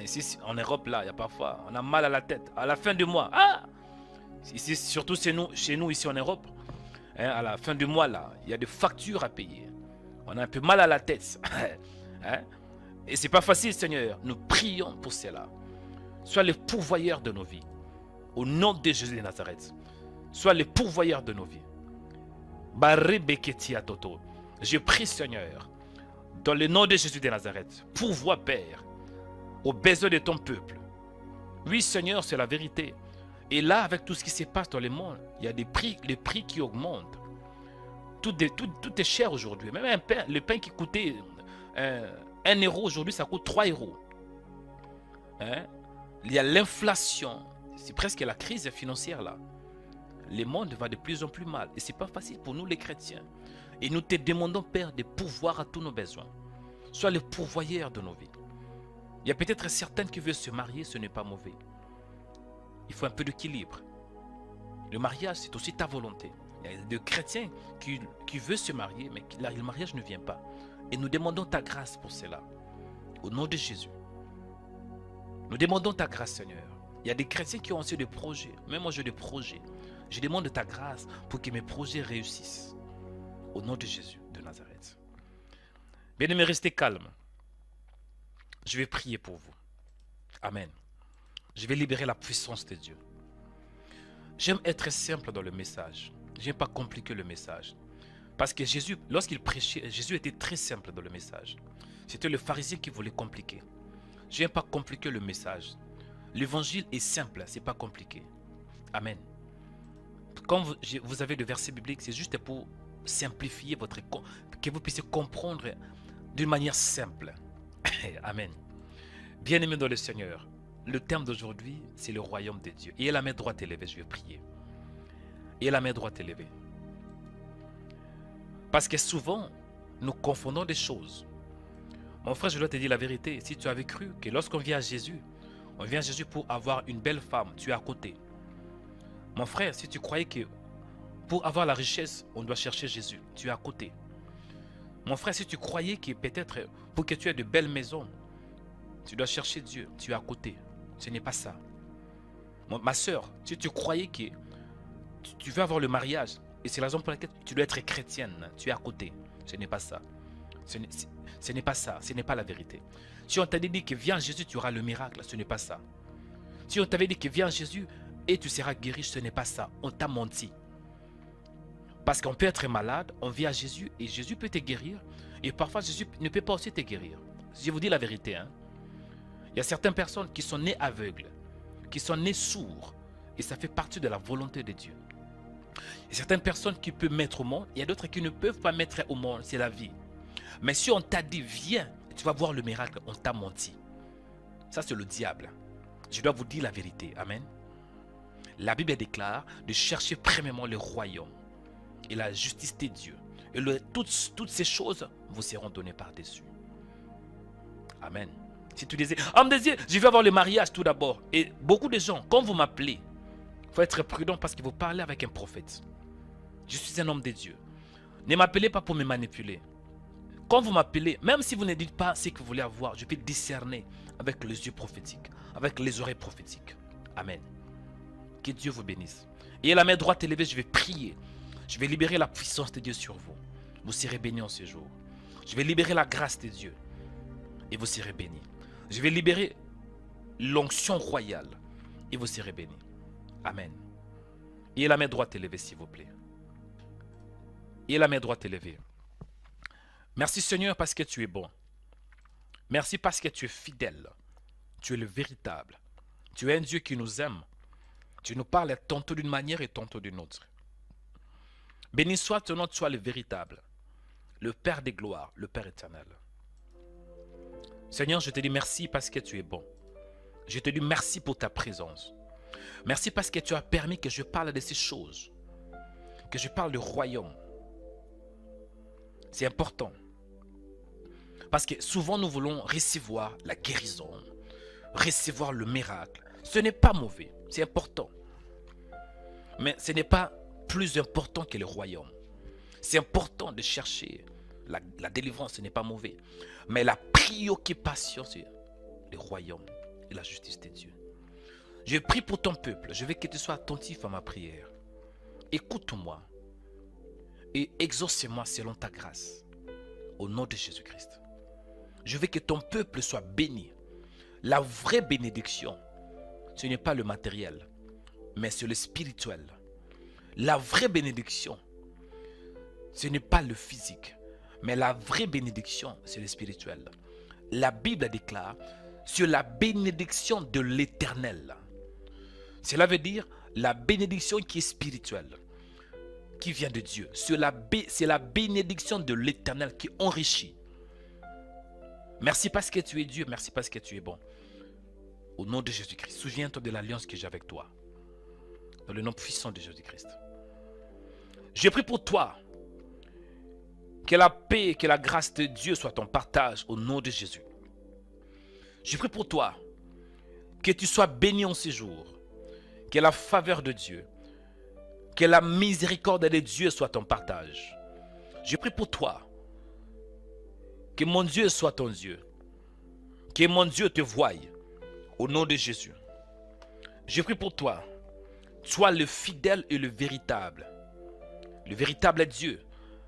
Ici, en Europe, là, il y a parfois, on a mal à la tête. À la fin du mois, ici, surtout chez nous, ici en Europe, à la fin du mois, là, il y a des factures à payer. On a un peu mal à la tête. Et c'est pas facile, Seigneur. Nous prions pour cela. Sois le pourvoyeur de nos vies. Au nom de Jésus de Nazareth. Sois le pourvoyeur de nos vies. Je prie, Seigneur, dans le nom de Jésus de Nazareth, pourvoie, Père, aux besoins de ton peuple. Oui, Seigneur, c'est la vérité. Et là, avec tout ce qui se passe dans le monde, il y a les prix qui augmentent. Tout est cher aujourd'hui. Même un pain, le pain qui coûtait 1 euro aujourd'hui, ça coûte 3 euros. Il y a l'inflation. C'est presque la crise financière là. Le monde va de plus en plus mal. Et ce n'est pas facile pour nous les chrétiens. Et nous te demandons, Père, de pourvoir à tous nos besoins. Sois le pourvoyeur de nos vies. Il y a peut-être certaines qui veulent se marier, ce n'est pas mauvais. Il faut un peu d'équilibre. Le mariage, c'est aussi ta volonté. Il y a des chrétiens qui veulent se marier, mais le mariage ne vient pas. Et nous demandons ta grâce pour cela. Au nom de Jésus. Nous demandons ta grâce, Seigneur. Il y a des chrétiens qui ont aussi des projets. Même moi, j'ai des projets. Je demande ta grâce pour que mes projets réussissent. Au nom de Jésus de Nazareth. Bien-aimés, restez calmes. Je vais prier pour vous. Amen. Je vais libérer la puissance de Dieu. J'aime être simple dans le message. Je n'aime pas compliquer le message. Parce que Jésus, lorsqu'il prêchait, Jésus était très simple dans le message. C'était le pharisien qui voulait compliquer. Je n'aime pas compliquer le message. L'évangile est simple, c'est pas compliqué. Amen. Quand vous avez le verset biblique, c'est juste pour simplifier que vous puissiez comprendre d'une manière simple. Amen. Bien-aimés dans le Seigneur, le thème d'aujourd'hui, c'est le royaume de Dieu. Et la main droite élevée, je vais prier. Et la main droite élevée. Parce que souvent, nous confondons des choses. Mon frère, je dois te dire la vérité. Si tu avais cru que lorsqu'on vient à Jésus, on vient à Jésus pour avoir une belle femme, tu es à côté. Mon frère, si tu croyais que pour avoir la richesse, on doit chercher Jésus, tu es à côté. Mon frère, si tu croyais que peut-être pour que tu aies de belles maisons, tu dois chercher Dieu, tu es à côté. Ce n'est pas ça. Ma soeur, si tu croyais que tu veux avoir le mariage, et c'est la raison pour laquelle tu dois être chrétienne, tu es à côté. Ce n'est pas ça. Ce n'est pas ça, ce n'est pas la vérité. Si on t'avait dit que viens Jésus, tu auras le miracle, ce n'est pas ça. Si on t'avait dit que viens Jésus et tu seras guéri, ce n'est pas ça. On t'a menti. Parce qu'on peut être malade, on vient à Jésus et Jésus peut te guérir. Et parfois Jésus ne peut pas aussi te guérir. Je vous dis la vérité. Hein. Il y a certaines personnes qui sont nées aveugles, qui sont nées sourds. Et ça fait partie de la volonté de Dieu. Il y a certaines personnes qui peuvent mettre au monde, il y a d'autres qui ne peuvent pas mettre au monde, c'est la vie. Mais si on t'a dit viens, tu vas voir le miracle, on t'a menti. Ça c'est le diable. Je dois vous dire la vérité. Amen. La Bible déclare de chercher premièrement le royaume et la justice de Dieu. Et toutes ces choses vous seront données par-dessus. Amen. Si tu disais, oh mon Dieu, je vais avoir le mariage tout d'abord. Et beaucoup de gens, quand vous m'appelez, il faut être prudent parce que vous parlez avec un prophète. Je suis un homme de Dieu. Ne m'appelez pas pour me manipuler. Quand vous m'appelez, même si vous ne dites pas ce que vous voulez avoir, je peux discerner avec les yeux prophétiques, avec les oreilles prophétiques. Amen. Que Dieu vous bénisse. Et la main droite élevée, je vais prier. Je vais libérer la puissance de Dieu sur vous. Vous serez bénis en ce jour. Je vais libérer la grâce de Dieu. Et vous serez bénis. Je vais libérer l'onction royale. Et vous serez bénis. Amen. Et la main droite élevée, s'il vous plaît. Et la main droite élevée. Merci Seigneur parce que tu es bon. Merci parce que tu es fidèle. Tu es le véritable. Tu es un Dieu qui nous aime. Tu nous parles tantôt d'une manière et tantôt d'une autre. Béni soit ton nom, toi le véritable. Le Père des gloires, le Père éternel. Seigneur, je te dis merci parce que tu es bon. Je te dis merci pour ta présence. Merci parce que tu as permis que je parle de ces choses. Que je parle du royaume. C'est important. Parce que souvent nous voulons recevoir la guérison, recevoir le miracle. Ce n'est pas mauvais, c'est important. Mais ce n'est pas plus important que le royaume. C'est important de chercher la délivrance, ce n'est pas mauvais. Mais la préoccupation, c'est le royaume et la justice de Dieu. Je prie pour ton peuple, je veux que tu sois attentif à ma prière. Écoute-moi et exauce-moi selon ta grâce. Au nom de Jésus-Christ. Je veux que ton peuple soit béni. La vraie bénédiction, ce n'est pas le matériel, mais c'est le spirituel. La vraie bénédiction, ce n'est pas le physique, mais la vraie bénédiction, c'est le spirituel. La Bible déclare sur la bénédiction de l'Éternel. Cela veut dire la bénédiction qui est spirituelle, qui vient de Dieu. C'est la bénédiction de l'Éternel qui enrichit. Merci parce que tu es Dieu, merci parce que tu es bon. Au nom de Jésus-Christ, souviens-toi de l'alliance que j'ai avec toi. Dans le nom puissant de Jésus-Christ. Je prie pour toi. Que la paix et que la grâce de Dieu soient ton partage au nom de Jésus. Je prie pour toi. Que tu sois béni en ces jours. Que la faveur de Dieu, que la miséricorde de Dieu soit ton partage. Je prie pour toi. Que mon Dieu soit ton Dieu. Que mon Dieu te voie. Au nom de Jésus. Je prie pour toi. Sois le fidèle et le véritable. Le véritable Dieu.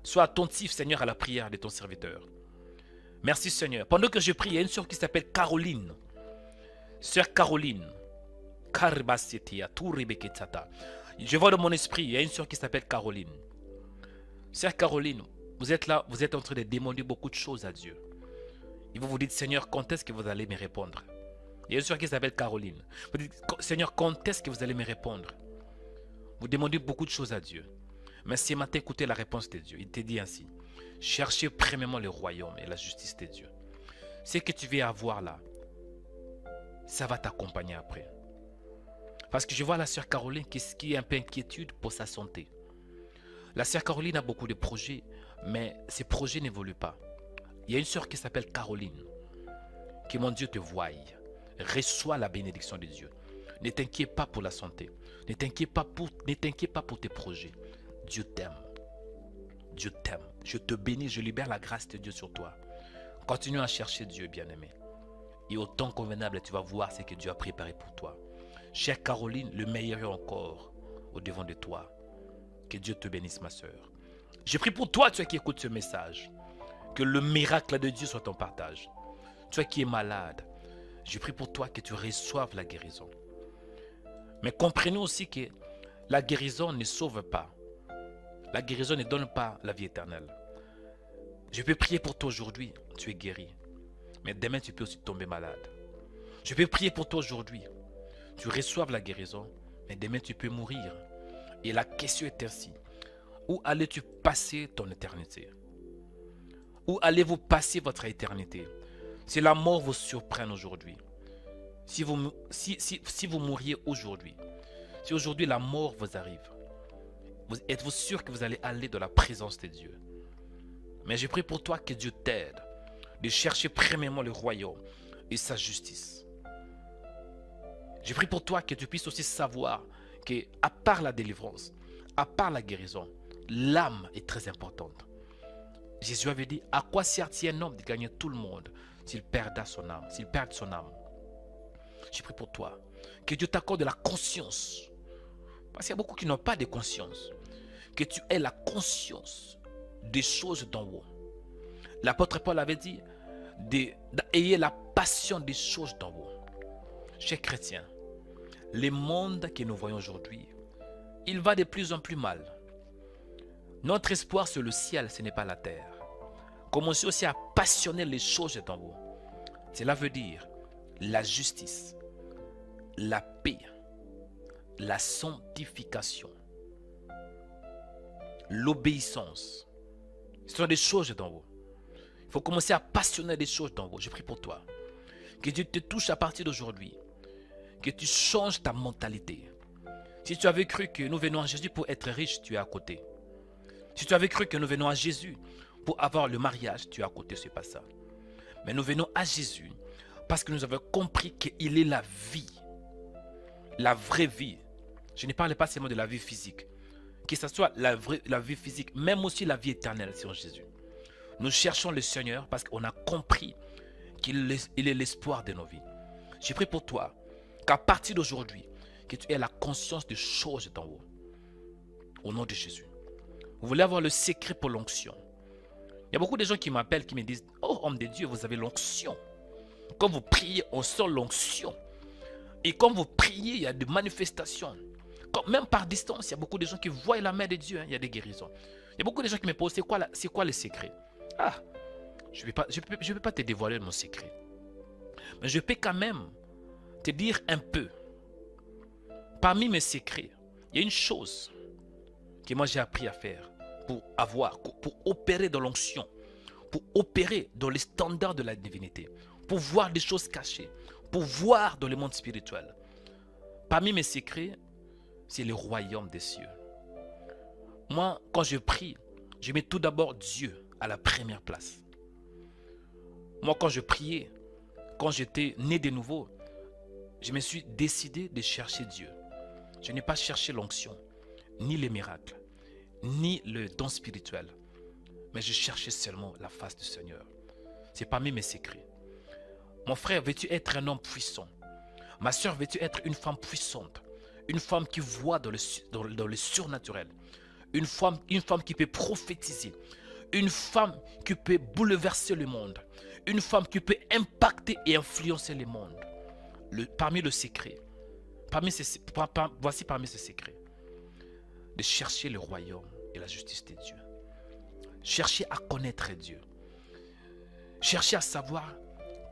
Sois attentif, Seigneur, à la prière de ton serviteur. Merci, Seigneur. Pendant que je prie, il y a une sœur qui s'appelle Caroline. Sœur Caroline. Je vois dans mon esprit, il y a une sœur qui s'appelle Caroline. Sœur Caroline, vous êtes là, vous êtes en train de demander beaucoup de choses à Dieu. Et vous vous dites, Seigneur, quand est-ce que vous allez me répondre? Il y a une soeur qui s'appelle Caroline. Vous dites, Seigneur, quand est-ce que vous allez me répondre? Vous demandez beaucoup de choses à Dieu. Mais ce matin, écoutez la réponse de Dieu. Il te dit ainsi, cherchez premièrement le royaume et la justice de Dieu. Ce que tu veux avoir là, ça va t'accompagner après. Parce que je vois la sœur Caroline qui est un peu inquiétude pour sa santé. La sœur Caroline a beaucoup de projets, mais ces projets n'évoluent pas. Il y a une sœur qui s'appelle Caroline. Que mon Dieu te voie. Reçois la bénédiction de Dieu. Ne t'inquiète pas pour la santé. Ne t'inquiète pas pour tes projets. Dieu t'aime. Dieu t'aime. Je te bénis, je libère la grâce de Dieu sur toi. Continue à chercher Dieu, bien-aimé. Et au temps convenable, tu vas voir ce que Dieu a préparé pour toi. Chère Caroline, le meilleur est encore au devant de toi. Que Dieu te bénisse, ma soeur. Je prie pour toi, toi qui écoutes ce message. Que le miracle de Dieu soit ton partage. Toi qui es malade, je prie pour toi que tu reçoives la guérison. Mais comprenez aussi que la guérison ne sauve pas. La guérison ne donne pas la vie éternelle. Je peux prier pour toi aujourd'hui, tu es guéri. Mais demain, tu peux aussi tomber malade. Je peux prier pour toi aujourd'hui. Tu reçoives la guérison, mais demain, tu peux mourir. Et la question est ainsi. Où allez-tu passer ton éternité? Où allez-vous passer votre éternité? Si la mort vous surprenne aujourd'hui, si vous mouriez aujourd'hui, si aujourd'hui la mort vous arrive, êtes-vous sûr que vous allez aller dans la présence de Dieu? Mais je prie pour toi que Dieu t'aide de chercher premièrement le royaume et sa justice. Je prie pour toi que tu puisses aussi savoir que, à part la délivrance, à part la guérison, l'âme est très importante. Jésus avait dit, à quoi sert-il un homme de gagner tout le monde s'il perd son âme, Je prie pour toi que Dieu t'accorde de la conscience. Parce qu'il y a beaucoup qui n'ont pas de conscience. Que tu aies la conscience des choses d'en haut. L'apôtre Paul avait dit, ayez la passion des choses d'en haut. Chers chrétiens, le monde que nous voyons aujourd'hui, il va de plus en plus mal. Notre espoir sur le ciel, ce n'est pas la terre. Commencez aussi à passionner les choses d'en haut. Cela veut dire la justice, la paix, la sanctification, l'obéissance. Ce sont des choses d'en haut. Il faut commencer à passionner des choses d'en haut. Je prie pour toi. Que Dieu te touche à partir d'aujourd'hui. Que tu changes ta mentalité. Si tu avais cru que nous venons à Jésus pour être riche, tu es à côté. Si tu avais cru que nous venons à Jésus pour avoir le mariage, tu es à côté, ce n'est pas ça. Mais nous venons à Jésus parce que nous avons compris qu'il est la vie. La vraie vie. Je ne parle pas seulement de la vie physique. Que ce soit la vie physique, même aussi la vie éternelle sur Jésus. Nous cherchons le Seigneur parce qu'on a compris qu'il est l'espoir de nos vies. Je prie pour toi qu'à partir d'aujourd'hui, que tu aies la conscience des choses d'en haut. Au nom de Jésus. Vous voulez avoir le secret pour l'onction. Il y a beaucoup de gens qui m'appellent, qui me disent, oh homme de Dieu, vous avez l'onction. Quand vous priez, on sent l'onction. Et quand vous priez, il y a des manifestations. Même par distance, il y a beaucoup de gens qui voient la main de Dieu. Il y a des guérisons. Il y a beaucoup de gens qui me posent, c'est quoi le secret? Ah, je ne vais pas te dévoiler mon secret. Mais je peux quand même te dire un peu. Parmi mes secrets, il y a une chose que moi j'ai appris à faire pour opérer dans l'onction, pour opérer dans les standards de la divinité, pour voir des choses cachées, pour voir dans le monde spirituel. Parmi mes secrets, c'est le royaume des cieux. Moi, quand je prie, je mets tout d'abord Dieu à la première place. Moi, quand je priais, quand j'étais né de nouveau, je me suis décidé de chercher Dieu. Je n'ai pas cherché l'onction, ni les miracles, ni le don spirituel. Mais je cherchais seulement la face du Seigneur. C'est parmi mes secrets. Mon frère, veux-tu être un homme puissant? Ma soeur, veux-tu être une femme puissante? Une femme qui voit dans le surnaturel. Une femme qui peut prophétiser. Une femme qui peut bouleverser le monde. Une femme qui peut impacter et influencer le monde. Voici parmi ces secrets. De chercher le royaume et la justice de Dieu. Cherchez à connaître Dieu. Cherchez à savoir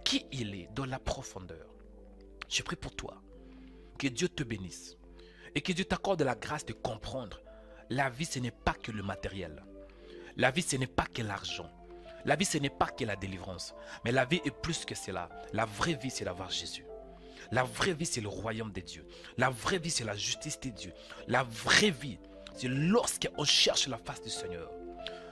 qui il est dans la profondeur. Je prie pour toi. Que Dieu te bénisse. Et que Dieu t'accorde la grâce de comprendre. La vie, ce n'est pas que le matériel. La vie, ce n'est pas que l'argent. La vie, ce n'est pas que la délivrance. Mais la vie est plus que cela. La vraie vie, c'est d'avoir Jésus. La vraie vie, c'est le royaume de Dieu. La vraie vie, c'est la justice de Dieu. La vraie vie, c'est lorsqu'on cherche la face du Seigneur.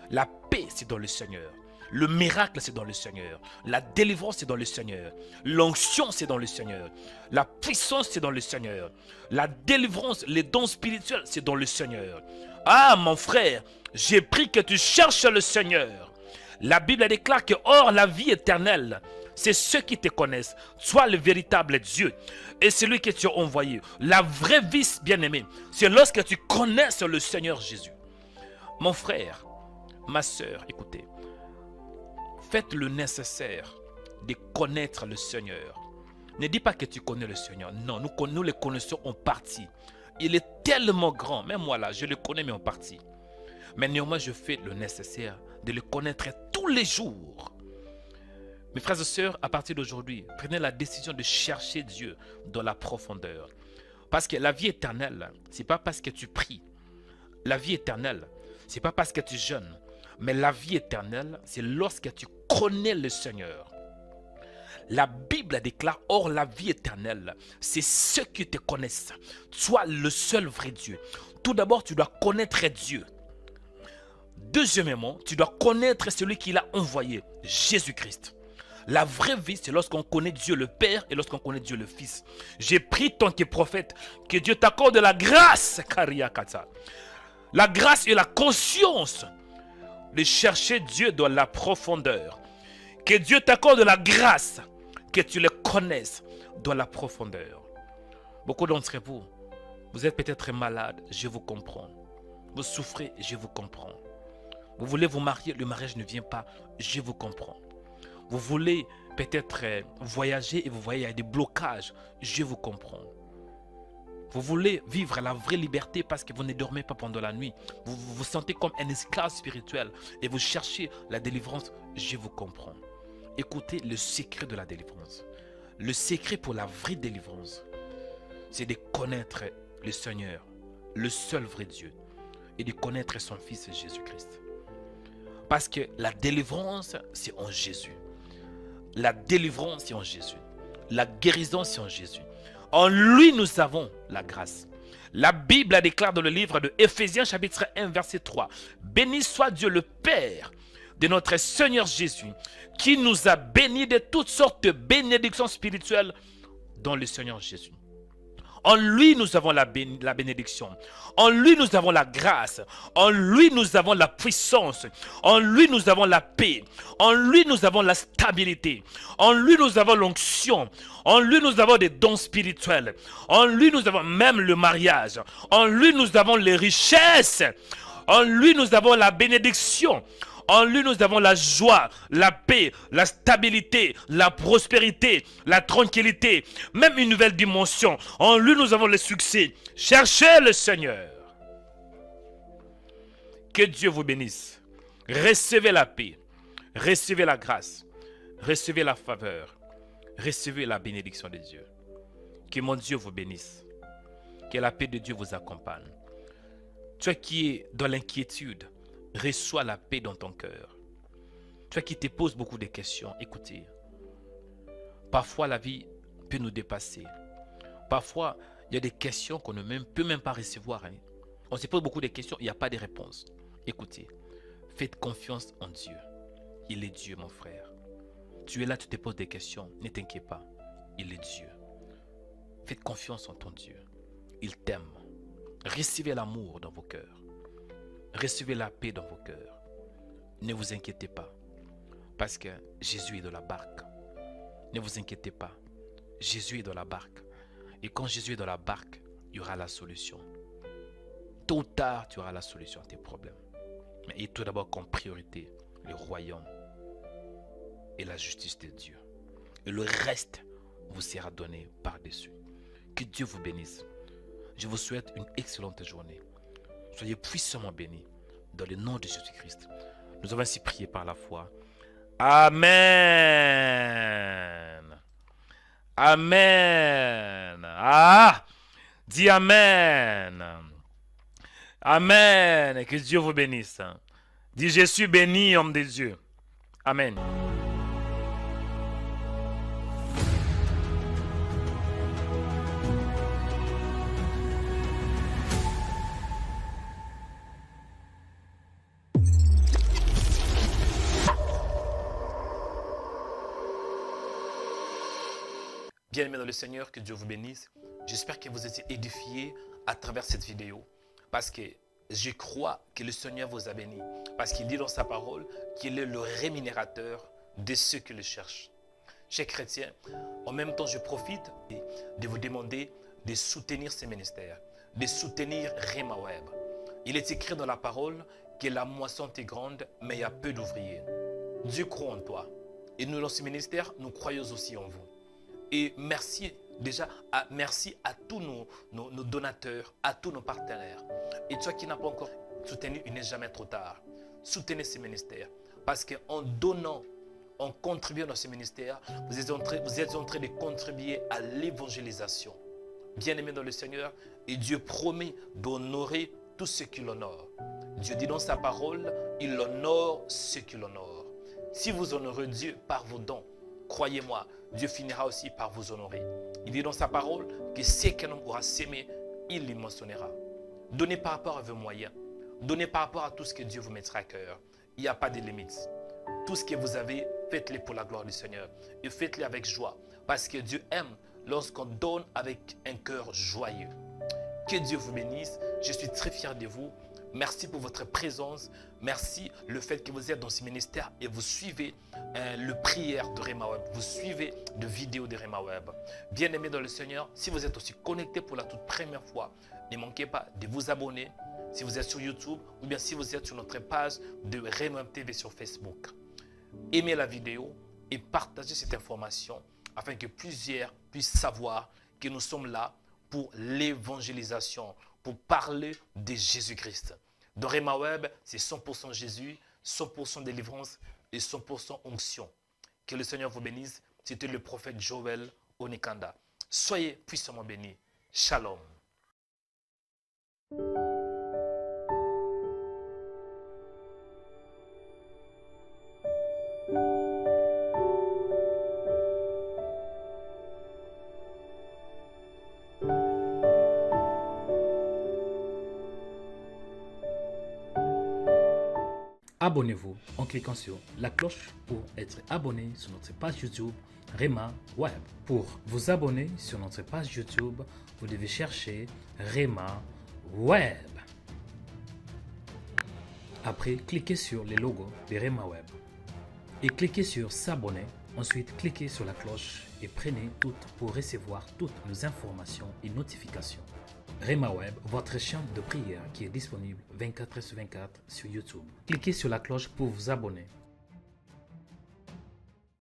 La paix, c'est dans le Seigneur. Le miracle, c'est dans le Seigneur. La délivrance, c'est dans le Seigneur. L'onction, c'est dans le Seigneur. La puissance, c'est dans le Seigneur. La délivrance, les dons spirituels, c'est dans le Seigneur. Ah, mon frère, j'ai pris que tu cherches le Seigneur. La Bible déclare que, or, la vie éternelle, c'est ceux qui te connaissent. Toi, le véritable Dieu. Et celui que tu as envoyé. La vraie vie, bien-aimé, c'est lorsque tu connais le Seigneur Jésus. Mon frère, ma soeur, écoutez. Faites le nécessaire de connaître le Seigneur. Ne dis pas que tu connais le Seigneur. Non, nous le connaissons en partie. Il est tellement grand. Même moi là, je le connais mais en partie. Mais néanmoins, je fais le nécessaire de le connaître tous les jours. Mes frères et sœurs, à partir d'aujourd'hui, prenez la décision de chercher Dieu dans la profondeur. Parce que la vie éternelle, ce n'est pas parce que tu pries. La vie éternelle, ce n'est pas parce que tu jeûnes. Mais la vie éternelle, c'est lorsque tu connais le Seigneur. La Bible déclare, or la vie éternelle, c'est ceux qui te connaissent. Toi, le seul vrai Dieu. Tout d'abord, tu dois connaître Dieu. Deuxièmement, tu dois connaître celui qui l'a envoyé, Jésus-Christ. La vraie vie, c'est lorsqu'on connaît Dieu le Père et lorsqu'on connaît Dieu le Fils. J'ai pris tant que prophète, que Dieu t'accorde la grâce, Kariakata. La grâce et la conscience de chercher Dieu dans la profondeur. Que Dieu t'accorde la grâce, que tu le connaisses dans la profondeur. Beaucoup d'entre vous, vous êtes peut-être malade, je vous comprends. Vous souffrez, je vous comprends. Vous voulez vous marier, le mariage ne vient pas, je vous comprends. Vous voulez peut-être voyager et vous voyez il y a des blocages, je vous comprends. Vous voulez vivre la vraie liberté parce que vous ne dormez pas pendant la nuit. Vous vous sentez comme un esclave spirituel et vous cherchez la délivrance. Je vous comprends. Écoutez le secret de la délivrance. Le secret pour la vraie délivrance, c'est de connaître le Seigneur, le seul vrai Dieu, et de connaître son Fils Jésus-Christ. Parce que la délivrance, c'est en Jésus. La délivrance, c'est en Jésus. La guérison, c'est en Jésus. En lui, nous avons la grâce. La Bible déclare dans le livre de Éphésiens chapitre 1, verset 3. Béni soit Dieu le Père de notre Seigneur Jésus, qui nous a bénis de toutes sortes de bénédictions spirituelles dans le Seigneur Jésus. En lui, nous avons la bénédiction. En lui, nous avons la grâce. En lui, nous avons la puissance. En lui, nous avons la paix. En lui, nous avons la stabilité. En lui, nous avons l'onction. En lui, nous avons des dons spirituels. En lui, nous avons même le mariage. En lui, nous avons les richesses. En lui, nous avons la bénédiction. En lui, nous avons la joie, la paix, la stabilité, la prospérité, la tranquillité, même une nouvelle dimension. En lui, nous avons le succès. Cherchez le Seigneur. Que Dieu vous bénisse. Recevez la paix, recevez la grâce, recevez la faveur, recevez la bénédiction de Dieu. Que mon Dieu vous bénisse. Que la paix de Dieu vous accompagne. Toi qui es dans l'inquiétude, reçois la paix dans ton cœur. Toi qui te poses beaucoup de questions, écoutez. Parfois la vie peut nous dépasser. Parfois il y a des questions qu'on ne peut même pas recevoir. On se pose beaucoup de questions, il n'y a pas de réponse. Écoutez, faites confiance en Dieu. Il est Dieu, mon frère. Tu es là, tu te poses des questions, ne t'inquiète pas. Il est Dieu. Faites confiance en ton Dieu. Il t'aime. Recevez l'amour dans vos cœurs. Recevez la paix dans vos cœurs. Ne vous inquiétez pas. Parce que Jésus est dans la barque. Ne vous inquiétez pas. Jésus est dans la barque. Et quand Jésus est dans la barque, il y aura la solution. Tôt ou tard, tu auras la solution à tes problèmes. Mais il y a tout d'abord comme priorité le royaume et la justice de Dieu. Et le reste vous sera donné par-dessus. Que Dieu vous bénisse. Je vous souhaite une excellente journée. Soyez puissamment bénis dans le nom de Jésus-Christ. Nous avons ainsi prié par la foi. Amen. Amen. Ah, dis Amen. Amen. Et que Dieu vous bénisse. Dis, je suis béni, homme de Dieu. Amen. Bien-aimés dans le Seigneur, que Dieu vous bénisse. J'espère que vous êtes édifiés à travers cette vidéo. Parce que je crois que le Seigneur vous a béni. Parce qu'il dit dans sa parole qu'il est le rémunérateur de ceux qui le cherchent. Chers chrétiens, en même temps, je profite de vous demander de soutenir ces ministères, de soutenir Rema Web. Il est écrit dans la parole que la moisson est grande, mais il y a peu d'ouvriers. Dieu croit en toi. Et nous, dans ce ministère, nous croyons aussi en vous. Et merci merci à tous nos donateurs, à tous nos partenaires. Et toi qui n'as pas encore soutenu, il n'est jamais trop tard. Soutenez ces ministères. Parce qu'en donnant, en contribuant dans ce ministère, vous êtes en train de contribuer à l'évangélisation. Bien-aimés dans le Seigneur, et Dieu promet d'honorer tous ceux qui l'honorent. Dieu dit dans sa parole, il honore ceux qui l'honorent. Si vous honorez Dieu par vos dons, croyez-moi, Dieu finira aussi par vous honorer. Il dit dans sa parole que ce qu'un homme aura sémé, il les mentionnera. Donnez par rapport à vos moyens. Donnez par rapport à tout ce que Dieu vous mettra à cœur. Il n'y a pas de limite. Tout ce que vous avez, faites-le pour la gloire du Seigneur. Et faites-le avec joie. Parce que Dieu aime lorsqu'on donne avec un cœur joyeux. Que Dieu vous bénisse. Je suis très fier de vous. Merci pour votre présence. Merci le fait que vous êtes dans ce ministère et vous suivez le prière de Rema Web. Vous suivez les vidéos de Rema Web. Bien-aimés dans le Seigneur, si vous êtes aussi connecté pour la toute première fois, ne manquez pas de vous abonner si vous êtes sur YouTube ou bien si vous êtes sur notre page de Rema Web TV sur Facebook. Aimez la vidéo et partagez cette information afin que plusieurs puissent savoir que nous sommes là pour l'évangélisation, pour parler de Jésus-Christ. Dans Rema Web, c'est 100% Jésus, 100% délivrance et 100% onction. Que le Seigneur vous bénisse. C'était le prophète Joël Onikanda. Soyez puissamment bénis. Shalom. Abonnez-vous en cliquant sur la cloche pour être abonné sur notre page YouTube Rema Web. Pour vous abonner sur notre page YouTube, vous devez chercher Rema Web. Après, cliquez sur le logo de Rema Web et cliquez sur s'abonner. Ensuite, cliquez sur la cloche et prenez toutes pour recevoir toutes nos informations et notifications. Rema Web, votre chaîne de prière qui est disponible 24h sur 24 sur YouTube. Cliquez sur la cloche pour vous abonner.